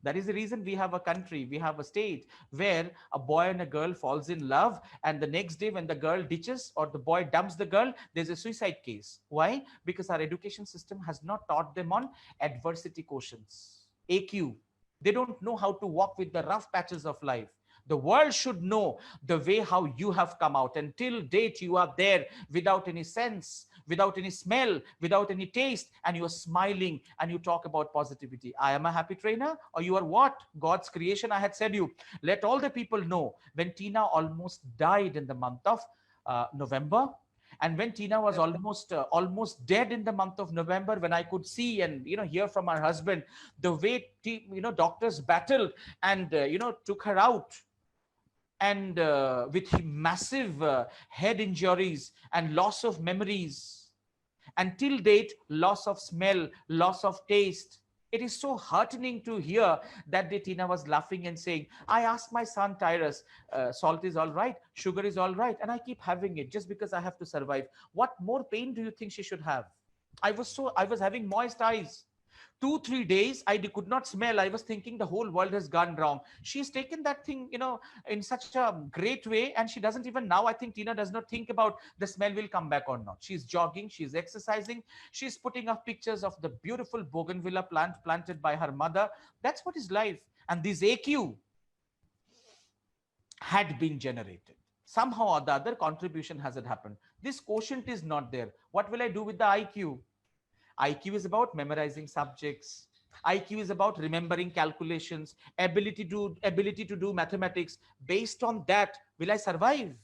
That is the reason we have a country, we have a state where a boy and a girl falls in love, and the next day when the girl ditches or the boy dumps the girl, there's a suicide case. Why? Because our education system has not taught them on adversity quotients, AQ. They don't know how to walk with the rough patches of life. The world should know the way how you have come out. Until date, you are there without any sense, without any smell, without any taste, and you are smiling and you talk about positivity. I am a happy trainer, or you are what? God's creation. I had said you, let all the people know when Tina almost died in the month of November. And when Tina was almost dead in the month of November, when I could see and hear from her husband the way doctors battled and took her out, and with massive head injuries and loss of memories, and till date loss of smell, loss of taste. It is so heartening to hear that day Tina was laughing and saying, I asked my son Tyrus, salt is all right, sugar is all right, and I keep having it just because I have to survive. What more pain do you think she should have? I was having moist eyes. 2-3 days I could not smell. I was thinking the whole world has gone wrong. She's taken that thing in such a great way, and she doesn't even now, I think Tina does not think about the smell will come back or not. She's jogging, she's exercising, she's putting up pictures of the beautiful bougainvillea plant planted by her mother. That's what is life. And this AQ had been generated. Somehow or the other, contribution hasn't happened. This quotient is not there. What will I do with the IQ? IQ is about memorizing subjects. IQ is about remembering calculations, ability to do mathematics. Based on that, will I survive?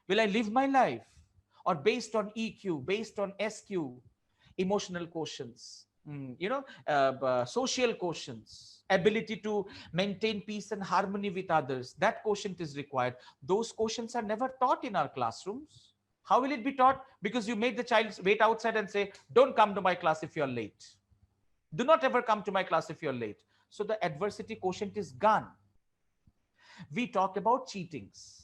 Will I live my life? Or based on EQ, based on SQ, emotional quotients, social quotients, ability to maintain peace and harmony with others, that quotient is required. Those quotients are never taught in our classrooms. How will it be taught? Because you make the child wait outside and say, don't come to my class if you're late. Do not ever come to my class if you're late. So the adversity quotient is gone. We talk about cheatings.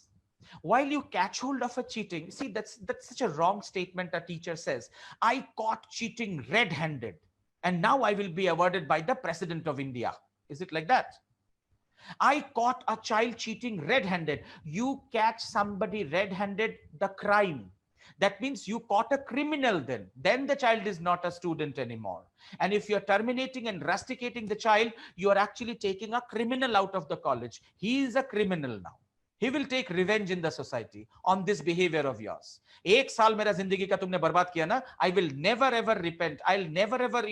While you catch hold of a cheating, see, that's such a wrong statement. A teacher says, I caught cheating red-handed, and now I will be awarded by the President of India. Is it like that? I caught a child cheating red-handed. You catch somebody red-handed, the crime. That means you caught a criminal then. Then the child is not a student anymore. And if you're terminating and rusticating the child, you are actually taking a criminal out of the college. He is a criminal now. He will take revenge in the society on this behavior of yours. एक साल मेरा जिंदगी का तुमने बर्बाद किया ना, I will never ever repent. I'll never ever,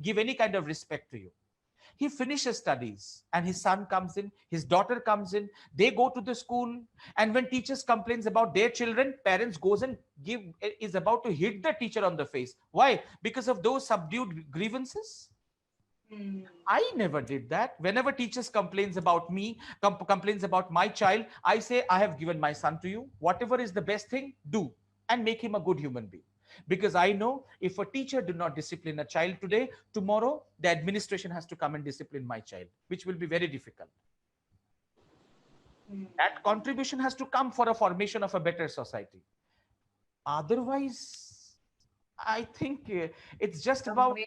give any kind of respect to you. He finishes studies and his son comes in, his daughter comes in, they go to the school, and when teachers complains about their children, parents goes and is about to hit the teacher on the face. Why? Because of those subdued grievances. I never did that. Whenever teachers complains about me, complains about my child, I say, I have given my son to you. Whatever is the best thing, do, and make him a good human being. Because I know if a teacher do not discipline a child today, tomorrow the administration has to come and discipline my child, which will be very difficult. That contribution has to come for a formation of a better society. Otherwise, I think it's just about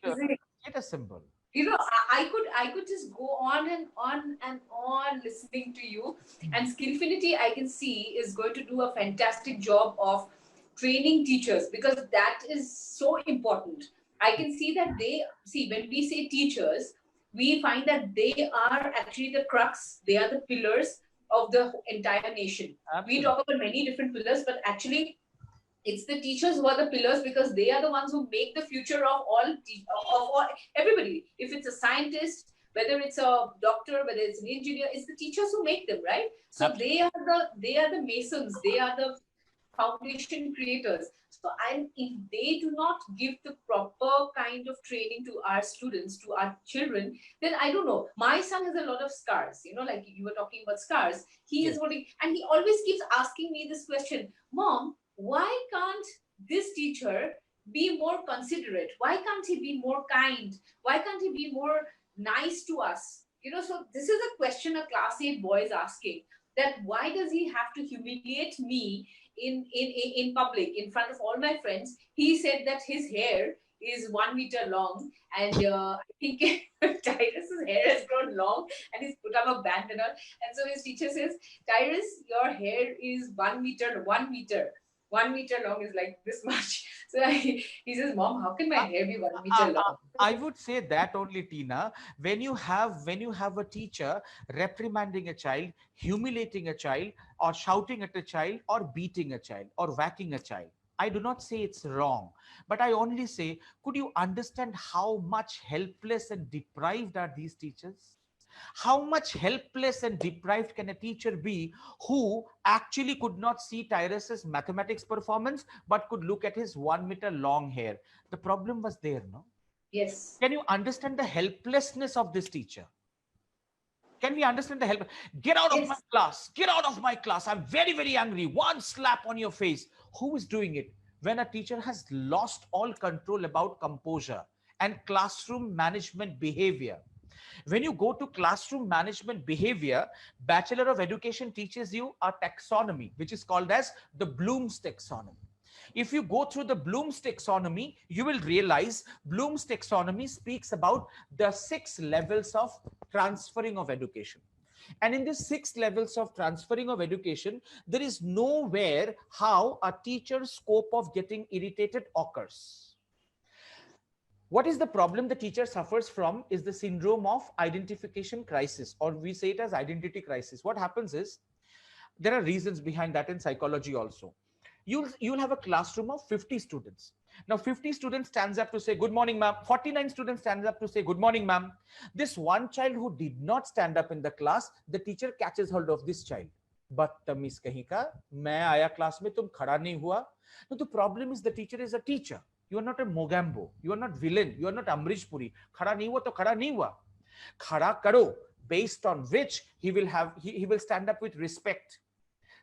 status symbol. I could just go on and on and on listening to you. And Skillfinity, I can see, is going to do a fantastic job of training teachers, because that is so important. I can see that when we say teachers, we find that they are actually the crux, they are the pillars of the entire nation. Absolutely. We talk about many different pillars, but actually it's the teachers who are the pillars, because they are the ones who make the future of all everybody. If it's a scientist, whether it's a doctor, whether it's an engineer, it's the teachers who make them, right? So absolutely. They are the masons, they are the foundation creators. So if they do not give the proper kind of training to our students, to our children, then I don't know. My son has a lot of scars, like you were talking about scars. He is holding, and he always keeps asking me this question, Mom, why can't this teacher be more considerate? Why can't he be more kind? Why can't he be more nice to us? So this is a question a class 8 boy is asking, that why does he have to humiliate me in public, in front of all my friends? He said that his hair is 1 meter long, and I think Tyrus's hair has grown long and he's put up a band and all. And so his teacher says, Tyrus, your hair is 1 meter. 1 meter long is like this much. So he says, Mom, how can my hair be 1 meter long? I would say that only, Tina. When you have a teacher reprimanding a child, humiliating a child, or shouting at a child, or beating a child, or whacking a child, I do not say it's wrong, but I only say, could you understand how much helpless and deprived are these teachers? How much helpless and deprived can a teacher be who actually could not see Tyrus's mathematics performance, but could look at his 1 meter long hair? The problem was there, no? Yes. Can you understand the helplessness of this teacher? Can we understand the help? Get out of my class. Get out of my class. I'm very, very angry. One slap on your face. Who is doing it? When a teacher has lost all control about composure and classroom management behavior. When you go to classroom management behavior, Bachelor of Education teaches you a taxonomy, which is called as the Bloom's taxonomy. If you go through the Bloom's taxonomy, you will realize Bloom's taxonomy speaks about the 6 levels of transferring of education. And in these 6 levels of transferring of education, there is nowhere how a teacher's scope of getting irritated occurs. What is the problem the teacher suffers from is the syndrome of identification crisis, or we say it as identity crisis. What happens is, there are reasons behind that in psychology also. You'll have a classroom of 50 students. Now 50 students stands up to say, good morning, ma'am. 49 students stands up to say, good morning, ma'am. This one child who did not stand up in the class, the teacher catches hold of this child. बदतमीज कहीं का, मैं आया class में तुम खड़ा नहीं हुआ. Now the problem is the teacher is a teacher. You are not a Mogambo. You are not villain. You are not Amrish Puri. Khada nahi hua to khada nahi hua. Khada karo, based on which he will stand up with respect,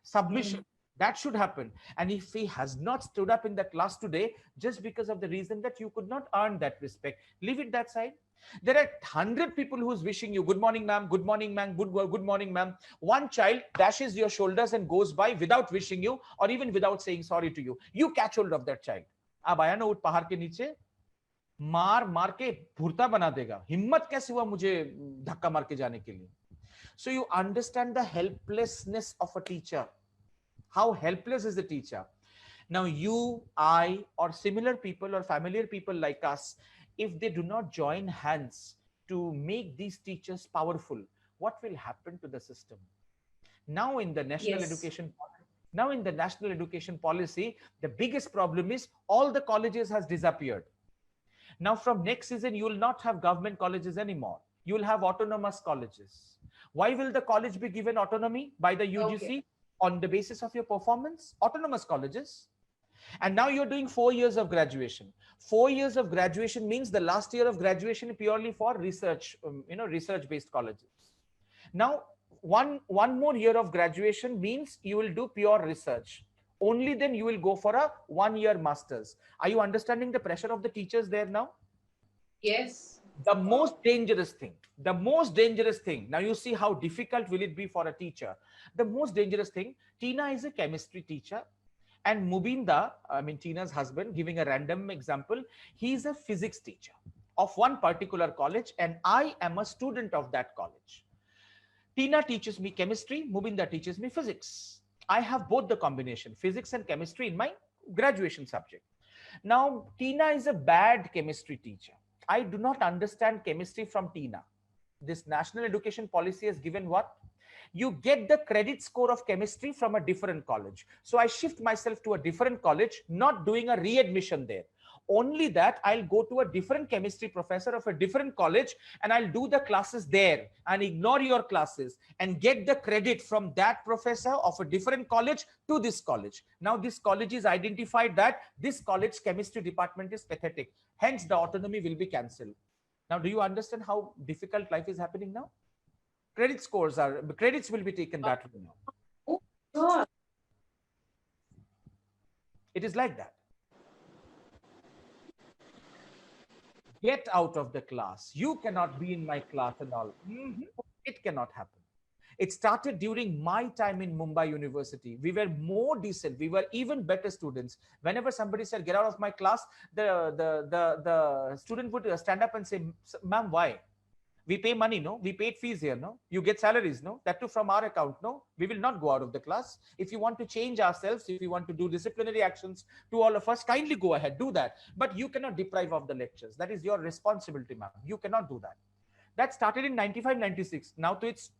submission. That should happen. And if he has not stood up in the class today, just because of the reason that you could not earn that respect, leave it that side. There are 100 people who's wishing you good morning, ma'am, good morning, ma'am, good morning, ma'am. One child dashes your shoulders and goes by without wishing you or even without saying sorry to you. You catch hold of that child. अब आया ना उठ पहाड़ के नीचे, मार मार के भुरता बना देगा. हिम्मत कैसे हुआ मुझे धक्का मार के जाने के लिए? So you understand the helplessness of a teacher. How helpless is the teacher? Now you, I, or similar people or familiar people like us, if they do not join hands to make these teachers powerful, what will happen to the system? Now in the national education policy, the biggest problem is all the colleges has disappeared. Now from next season, you will not have government colleges anymore. You will have autonomous colleges. Why will the college be given autonomy by the UGC? Okay. On the basis of your performance? Autonomous colleges. And now you're doing 4 years of graduation. 4 years of graduation means the last year of graduation purely for research, research-based colleges. Now, one more year of graduation means you will do pure research. Only then you will go for a 1-year master's. Are you understanding the pressure of the teachers there now? Yes. The most dangerous thing, now you see how difficult will it be for a teacher. The most dangerous thing, Tina is a chemistry teacher and Mubinda, Tina's husband, giving a random example, he is a physics teacher of one particular college and I am a student of that college. Tina teaches me chemistry, Mubinda teaches me physics. I have both the combination, physics and chemistry in my graduation subject. Now, Tina is a bad chemistry teacher. I do not understand chemistry from Tina. This national education policy has given what? You get the credit score of chemistry from a different college. So I shift myself to a different college, not doing a readmission there. Only that I'll go to a different chemistry professor of a different college and I'll do the classes there and ignore your classes and get the credit from that professor of a different college to this college. Now this college is identified that this college chemistry department is pathetic. Hence the autonomy will be cancelled. Now do you understand how difficult life is happening now? Credits will be taken that way now. Oh, God. It is like that. Get out of the class. You cannot be in my class and all. It cannot happen. It started during my time in Mumbai University. We were more decent. We were even better students. Whenever somebody said, get out of my class, the student would stand up and say, ma'am, why? We pay money, no? We paid fees here, no? You get salaries, no? That too from our account, no? We will not go out of the class. If you want to change ourselves, if you want to do disciplinary actions to all of us, kindly go ahead, do that. But you cannot deprive of the lectures. That is your responsibility, ma'am. You cannot do that. That started in 95, 96. Now to it's,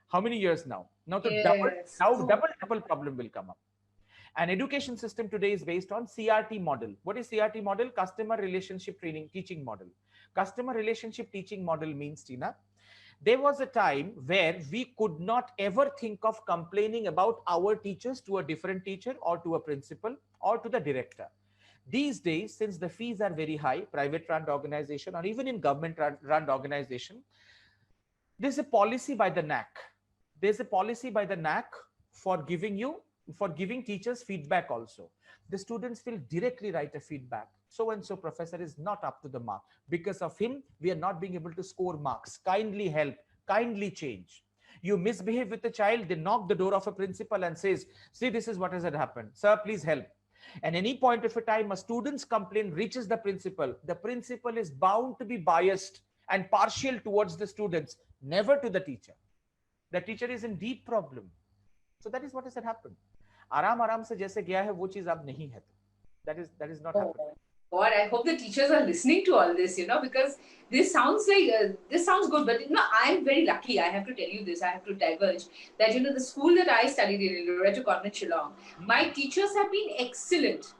how many years now? Now to double problem will come up. An education system today is based on CRT model. What is CRT model? Customer relationship teaching model. Customer relationship teaching model means, Tina, there was a time where we could not ever think of complaining about our teachers to a different teacher or to a principal or to the director. These days, since the fees are very high, private run organization or even in government run organization, there's a policy by the NAC. There's a policy by the NAC for giving teachers feedback also. The students will directly write a feedback. So-and-so professor is not up to the mark. Because of him, we are not being able to score marks. Kindly help, kindly change. You misbehave with the child, they knock the door of a principal and says, see, this is what has happened. Sir, please help. And any point of a time, a student's complaint reaches the principal is bound to be biased and partial towards the students, never to the teacher. The teacher is in deep problem. So that is what has happened. आराम से जैसे गया है वो चीज अब नहीं है. That is not happening. God, I hope the teachers are listening to all this, because this sounds like, this sounds good, but I'm very lucky. I have to tell you this, I have to diverge, that, the school that I studied in, Loreto Convent, Shillong, my teachers have been excellent.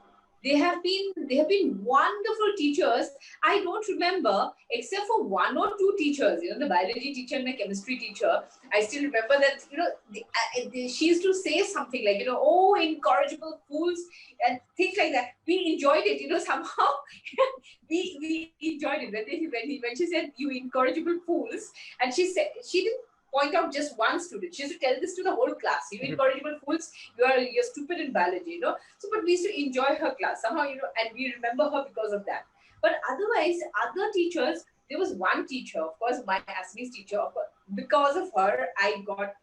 They have been wonderful teachers. I don't remember, except for one or two teachers, the biology teacher and the chemistry teacher. I still remember that, she used to say something like, oh, incorrigible fools, and things like that. We enjoyed it, somehow. we enjoyed it. When she said, you incorrigible fools, and she didn't point out just one student. She used to tell this to the whole class. You incorrigible fools, you're stupid in biology, So, but we used to enjoy her class somehow, and we remember her because of that. But otherwise, other teachers, there was one teacher, of course, my Assamese teacher. Because of her, I got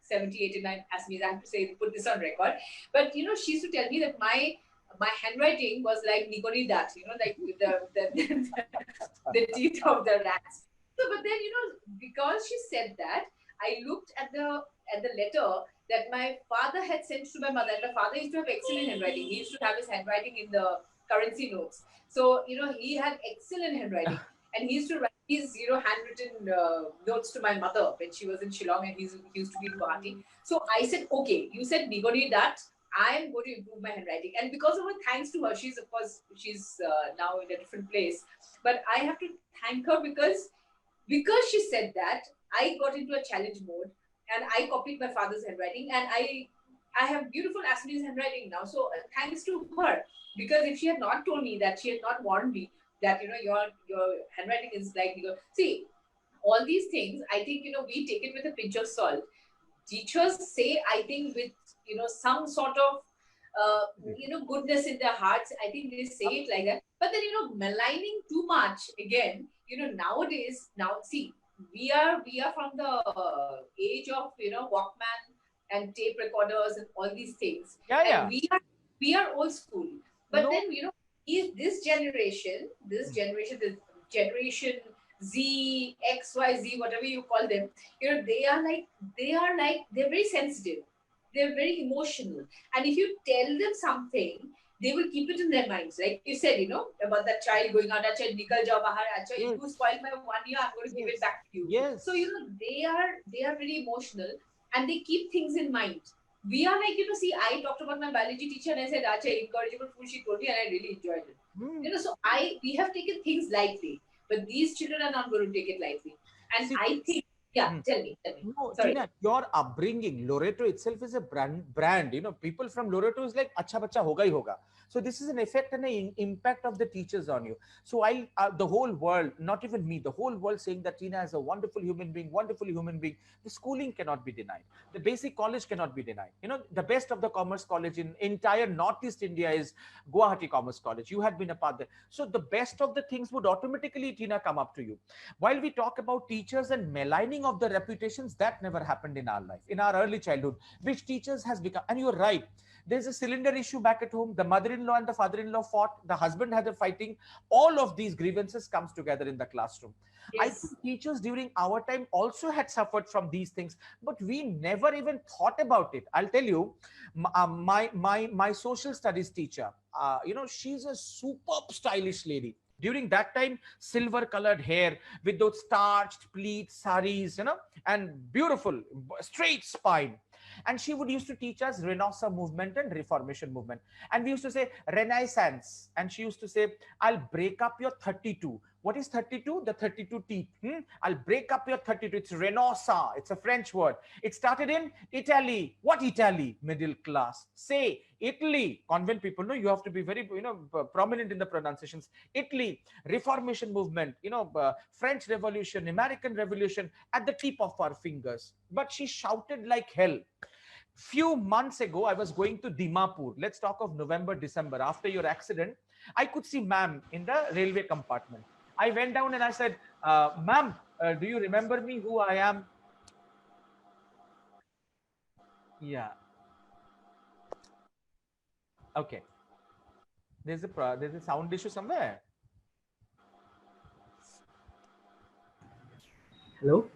70, 89 Assamese. I have to say, put this on record. But she used to tell me that my handwriting was like Nikoni Dat, like the teeth of the rats. So, but then, because she said that, I looked at the letter that my father had sent to my mother. And my father used to have excellent handwriting. He used to have his handwriting in the currency notes. So, he had excellent handwriting. And he used to write his, handwritten notes to my mother when she was in Shillong, and he used to be in Guwahati. So I said, okay, you said Nigoni that, I am going to improve my handwriting. And because of her, thanks to her, she's now in a different place. But I have to thank her because she said that, I got into a challenge mode and I copied my father's handwriting, and I have beautiful Assamese handwriting now. So thanks to her, because if she had not told me that, she had not warned me that, your handwriting is like, see, all these things, I think, we take it with a pinch of salt. Teachers say, I think, with, some sort of, goodness in their hearts. I think they say it like that. But then, maligning too much, again, nowadays, see, we are from the age of, Walkman and tape recorders and all these things. Yeah. And we are old school. But then, this generation, the generation Z, X, Y, Z, whatever you call them, they're very sensitive. They're very emotional. And if you tell them something, they will keep it in their minds. Like you said, about that child going out, acha, nikal jao bahar, acha, you spoiled my 1 year, I'm going to give it back to you. Yes. So, they are very emotional, and they keep things in mind. We are like, see, I talked about my biology teacher and I said, acha, incorrigible fool, she told me, and I really enjoyed it. So we have taken things lightly, but these children are not going to take it lightly. And I think, tell me. No, Sorry. Tina, your upbringing, Loreto itself is a brand. People from Loreto is like, acha bacha hoga hi hoga. So this is an effect and an impact of the teachers on you. So the whole world, not even me, the whole world saying that Tina is a wonderful human being. The schooling cannot be denied. The basic college cannot be denied. The best of the commerce college in entire Northeast India is Guwahati Commerce College. You had been a part there. So the best of the things would automatically, Tina, come up to you. While we talk about teachers and maligning of the reputations, that never happened in our life, in our early childhood, which teachers has become. And you're right, there's a cylinder issue back at home. The mother-in-law and the father-in-law fought. The husband had a fighting. All of these grievances comes together in the classroom. Yes. I think teachers during our time also had suffered from these things, but we never even thought about it. I'll tell you, my social studies teacher, she's a superb stylish lady. During that time, silver colored hair with those starched pleat saris, and beautiful straight spine. And she would used to teach us Renaissance movement and Reformation movement. And we used to say Renaissance. And she used to say, I'll break up your 32. What is 32? The 32 teeth. I'll break up your 32. It's Renaissance. It's a French word. It started in Italy. What Italy? Middle class. Say Italy. Convent people, no, you have to be very, prominent in the pronunciations. Italy, Reformation movement, French Revolution, American Revolution at the tip of our fingers. But she shouted like hell. Few months ago, I was going to Dimapur. Let's talk of November, December. After your accident, I could see ma'am in the railway compartment. I went down and I said, ma'am, do you remember me, who I am? Yeah. Okay. There's a sound issue somewhere. Hello?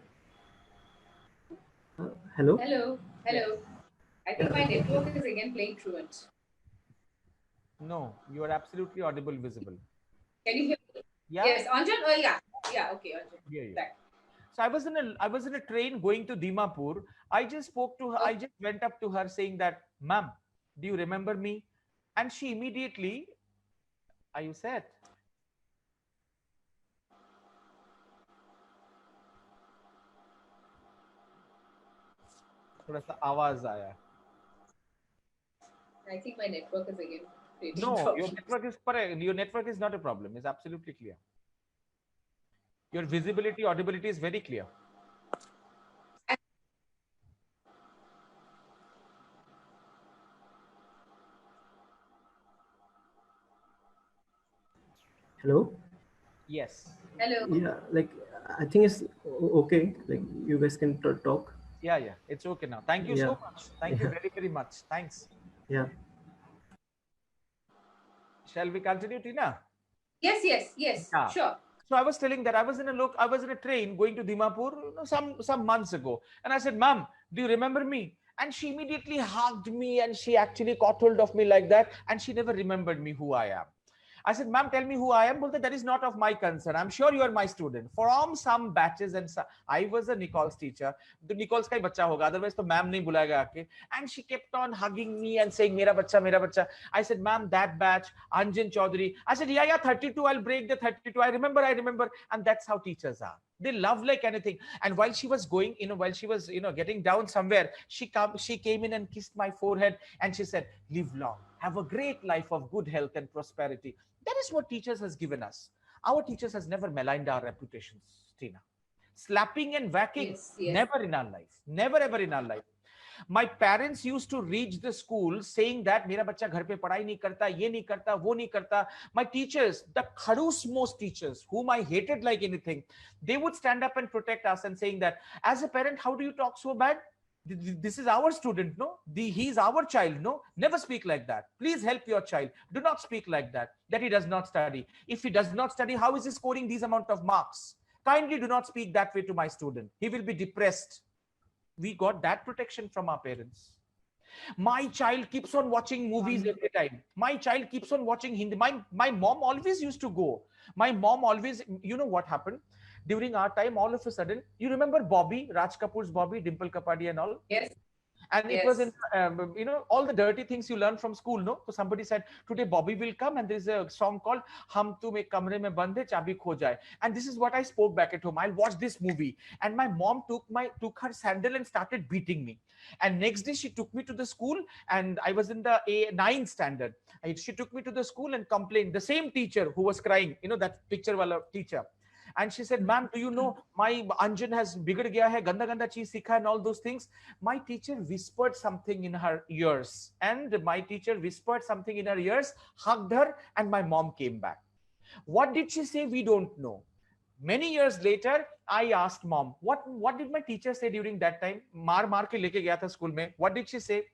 Hello? Hello. Yes. I think my network is again playing truant. No, you are absolutely audible, visible. Can you hear me? Yeah. Yes, Anjan. Yeah. Okay, Anjan. Yeah. So I was in a train going to Dimapur. I just spoke to her. I just went up to her saying that, ma'am, do you remember me? And she immediately, are you set? थोड़ा सा आवाज आया. I think my network is again creating No, problems. your network is not a problem. It's absolutely clear. Your visibility, audibility is very clear. Hello? Yes. Hello. Yeah, like I think it's okay. Like you guys can talk. Yeah, yeah. It's okay now. Thank you so much. Thank you Yeah. very, very much. Thanks. Yeah. Shall we continue, Tina? Yes, yes, yes. Yeah. Sure. So I was telling that I was in a train going to Dimapur, some months ago, and I said, "Mom, do you remember me?" And she immediately hugged me, and she actually caught hold of me like that, and she never remembered me who I am. I said, "Ma'am, tell me who I am." Bolte, that is not of my concern. I'm sure you are my student. From some batches and I was a Nicole's teacher. The Nicole's ka hi bachcha hoga. Otherwise, to ma'am nahi bulayega aake. And she kept on hugging me and saying, "Mera bachcha, mera bachcha." I said, "Ma'am, that batch, Anjan Chowdhury." I said, "Yeah, yeah, 32. I'll break the 32. I remember, I remember." And that's how teachers are. They love like anything. And while she was going, while she was, getting down somewhere, she came in and kissed my forehead and she said, "Live long, have a great life of good health and prosperity." That is what teachers has given us. Our teachers has never maligned our reputations, Tina. Slapping and whacking, Yes, yes. never in our life. Never ever in our life. My parents used to reach the school saying that मेरा बच्चा घर पे पढ़ाई नहीं करता, ये नहीं करता, वो नहीं करता. My teachers, the खड़ूस most teachers, whom I hated like anything, they would stand up and protect us and saying that, as a parent, how do you talk so bad? This is our student, no? He's our child, no? Never speak like that. Please help your child. Do not speak like that, that he does not study. If he does not study, how is he scoring these amount of marks? Kindly do not speak that way to my student. He will be depressed. We got that protection from our parents. My child keeps on watching movies every time. My child keeps on watching Hindi. My mom always used to go. My mom always, you know what happened? During our time, all of a sudden, you remember Bobby, Raj Kapoor's Bobby, Dimple Kapadi and all? Yes. And it was in, all the dirty things you learn from school, no? So somebody said, today Bobby will come and there's a song called Hum Tum Ek Kamre Mein Band Hai, Chabi Kho Jaye. And this is what I spoke back at home. I'll watch this movie. And my mom took her sandal and started beating me. And next day she took me to the school and I was in the ninth standard. She took me to the school and complained. The same teacher who was crying, that picture wala teacher. And she said, "Ma'am, do you know my Anjan has bigad gaya hai, ganda ganda cheez sikha and all those things." My teacher whispered something in her ears, and hugged her, and my mom came back. What did she say? We don't know. Many years later, I asked mom, what did my teacher say during that time? Maar ke leke gaya tha school mein. What did she say?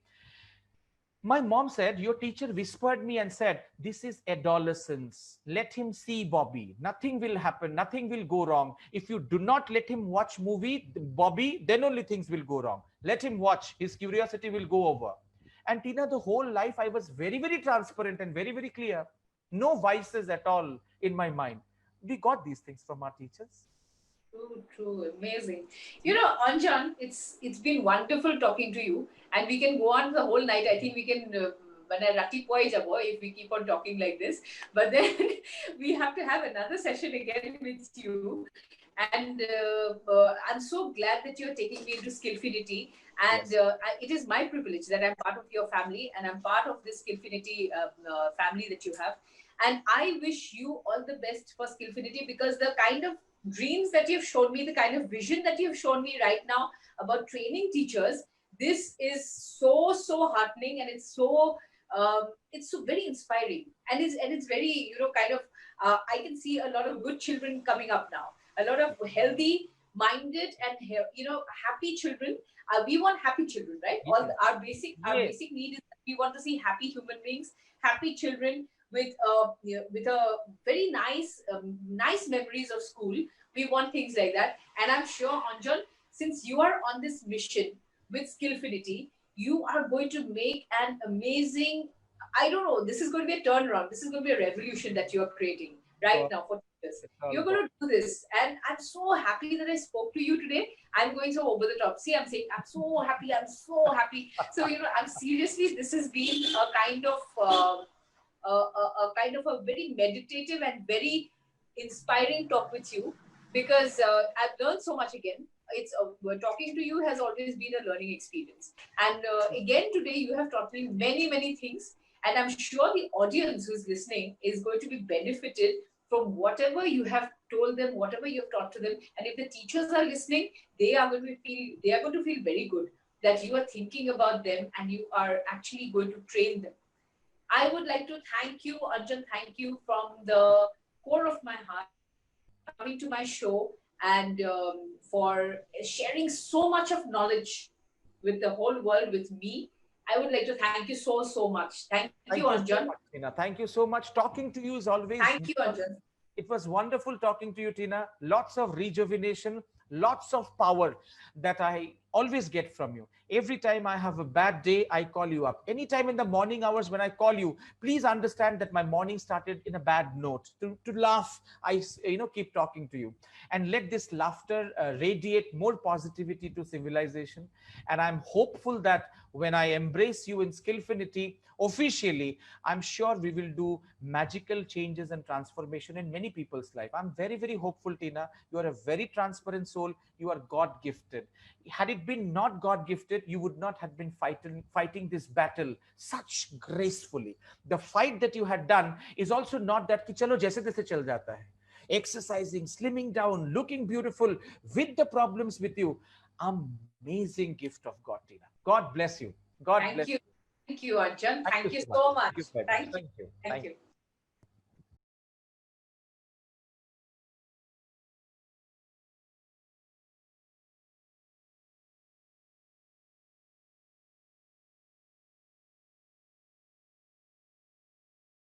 My mom said, "Your teacher whispered me and said, this is adolescence. Let him see Bobby. Nothing will happen. Nothing will go wrong. If you do not let him watch movie, Bobby, then only things will go wrong. Let him watch. His curiosity will go over." And Tina, the whole life, I was very, very transparent and very, very clear. No vices at all in my mind. We got these things from our teachers. True, amazing. Anjan, it's been wonderful talking to you, and we can go on the whole night. I think we can. If we keep on talking like this, but then we have to have another session again with you. And I'm so glad that you're taking me into Skillfinity, and it is my privilege that I'm part of your family and I'm part of this Skillfinity family that you have. And I wish you all the best for Skillfinity, because the kind of dreams that you've shown me, the kind of vision that you've shown me right now about training teachers, this is so heartening, and it's so very inspiring, and it's very kind of I can see a lot of good children coming up now, a lot of healthy minded and happy children. We want happy children, right? Yes. Our basic need is that we want to see happy human beings, happy children with a very nice memories of school. We want things like that, and I'm sure, Anjan, since you are on this mission with Skillfinity, you are going to make an amazing. I don't know. This is going to be a turnaround. This is going to be a revolution that you are creating right now for teachers. You're going to do this, and I'm so happy that I spoke to you today. I'm going so over the top. See, I'm saying I'm so happy. I'm so happy. So I'm seriously. This has been a kind of a kind of a very meditative and very inspiring talk with you, because I've learned so much again. It's talking to you has always been a learning experience, and again today you have taught me many things, and I'm sure the audience who's listening is going to be benefited from whatever you have told them, whatever you have taught to them. And if the teachers are listening, they are going to feel very good that you are thinking about them and you are actually going to train them. I would like to thank you, Anjan. Thank you from the core of my heart for coming to my show and for sharing so much of knowledge with the whole world, with me. I would like to thank you so much. Thank you, Thank you so Anjan. much, Tina. Thank you so much. Talking to you is always, Thank you, Anjan. it was wonderful talking to you, Tina. Lots of rejuvenation, lots of power that I always get from you. Every time I have a bad day, I call you up. Anytime in the morning hours when I call you, please understand that my morning started in a bad note. To laugh, I keep talking to you, and let this laughter radiate more positivity to civilization. And I'm hopeful that when I embrace you in Skillfinity officially, I'm sure we will do magical changes and transformation in many people's life. I'm very hopeful, Tina. You are a very transparent soul. You are God gifted. Had it been not God gifted, you would not have been fighting this battle such gracefully. The fight that you had done is also not that ki chalo jaise taise chal jata hai. Exercising, slimming down, looking beautiful with the problems with you. Amazing gift of God, Tina. God bless you. God bless you. Thank you, Anjan. Thank Thank you you so much. so Thank much. you very much. Thank you. Thank you. Thank Thank you. you.